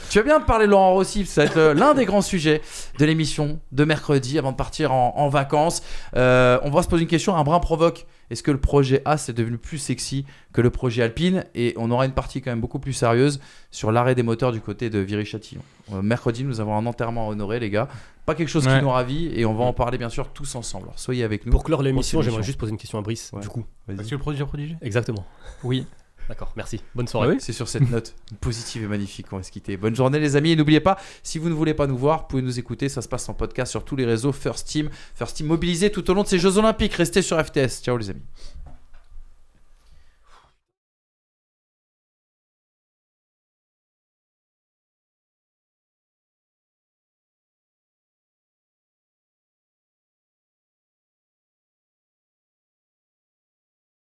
Tu as bien de parler de Laurent Rossi, ça va être l'un des grands sujets de l'émission de mercredi avant de partir en vacances. On va se poser une question, un brin provoque. Est-ce que le projet A c'est devenu plus sexy que le projet Alpine? Et on aura une partie quand même beaucoup plus sérieuse sur l'arrêt des moteurs du côté de Viry-Châtillon. Mercredi, nous avons un enterrement à honorer, les gars. Pas quelque chose Ouais. qui nous ravit et on va en parler bien sûr tous ensemble. Alors soyez avec nous. Pour clore l'émission, Grosse j'aimerais émission. juste poser une question à Brice, Ouais. du coup. Est-ce que le prodige a prodigé? Exactement. Oui. D'accord, merci. Bonne soirée. C'est sur cette note positive et magnifique qu'on va se quitter. Bonne journée les amis et n'oubliez pas, si vous ne voulez pas nous voir, vous pouvez nous écouter, ça se passe en podcast sur tous les réseaux First Team mobilisé tout au long de ces Jeux Olympiques. Restez sur FTS. Ciao les amis.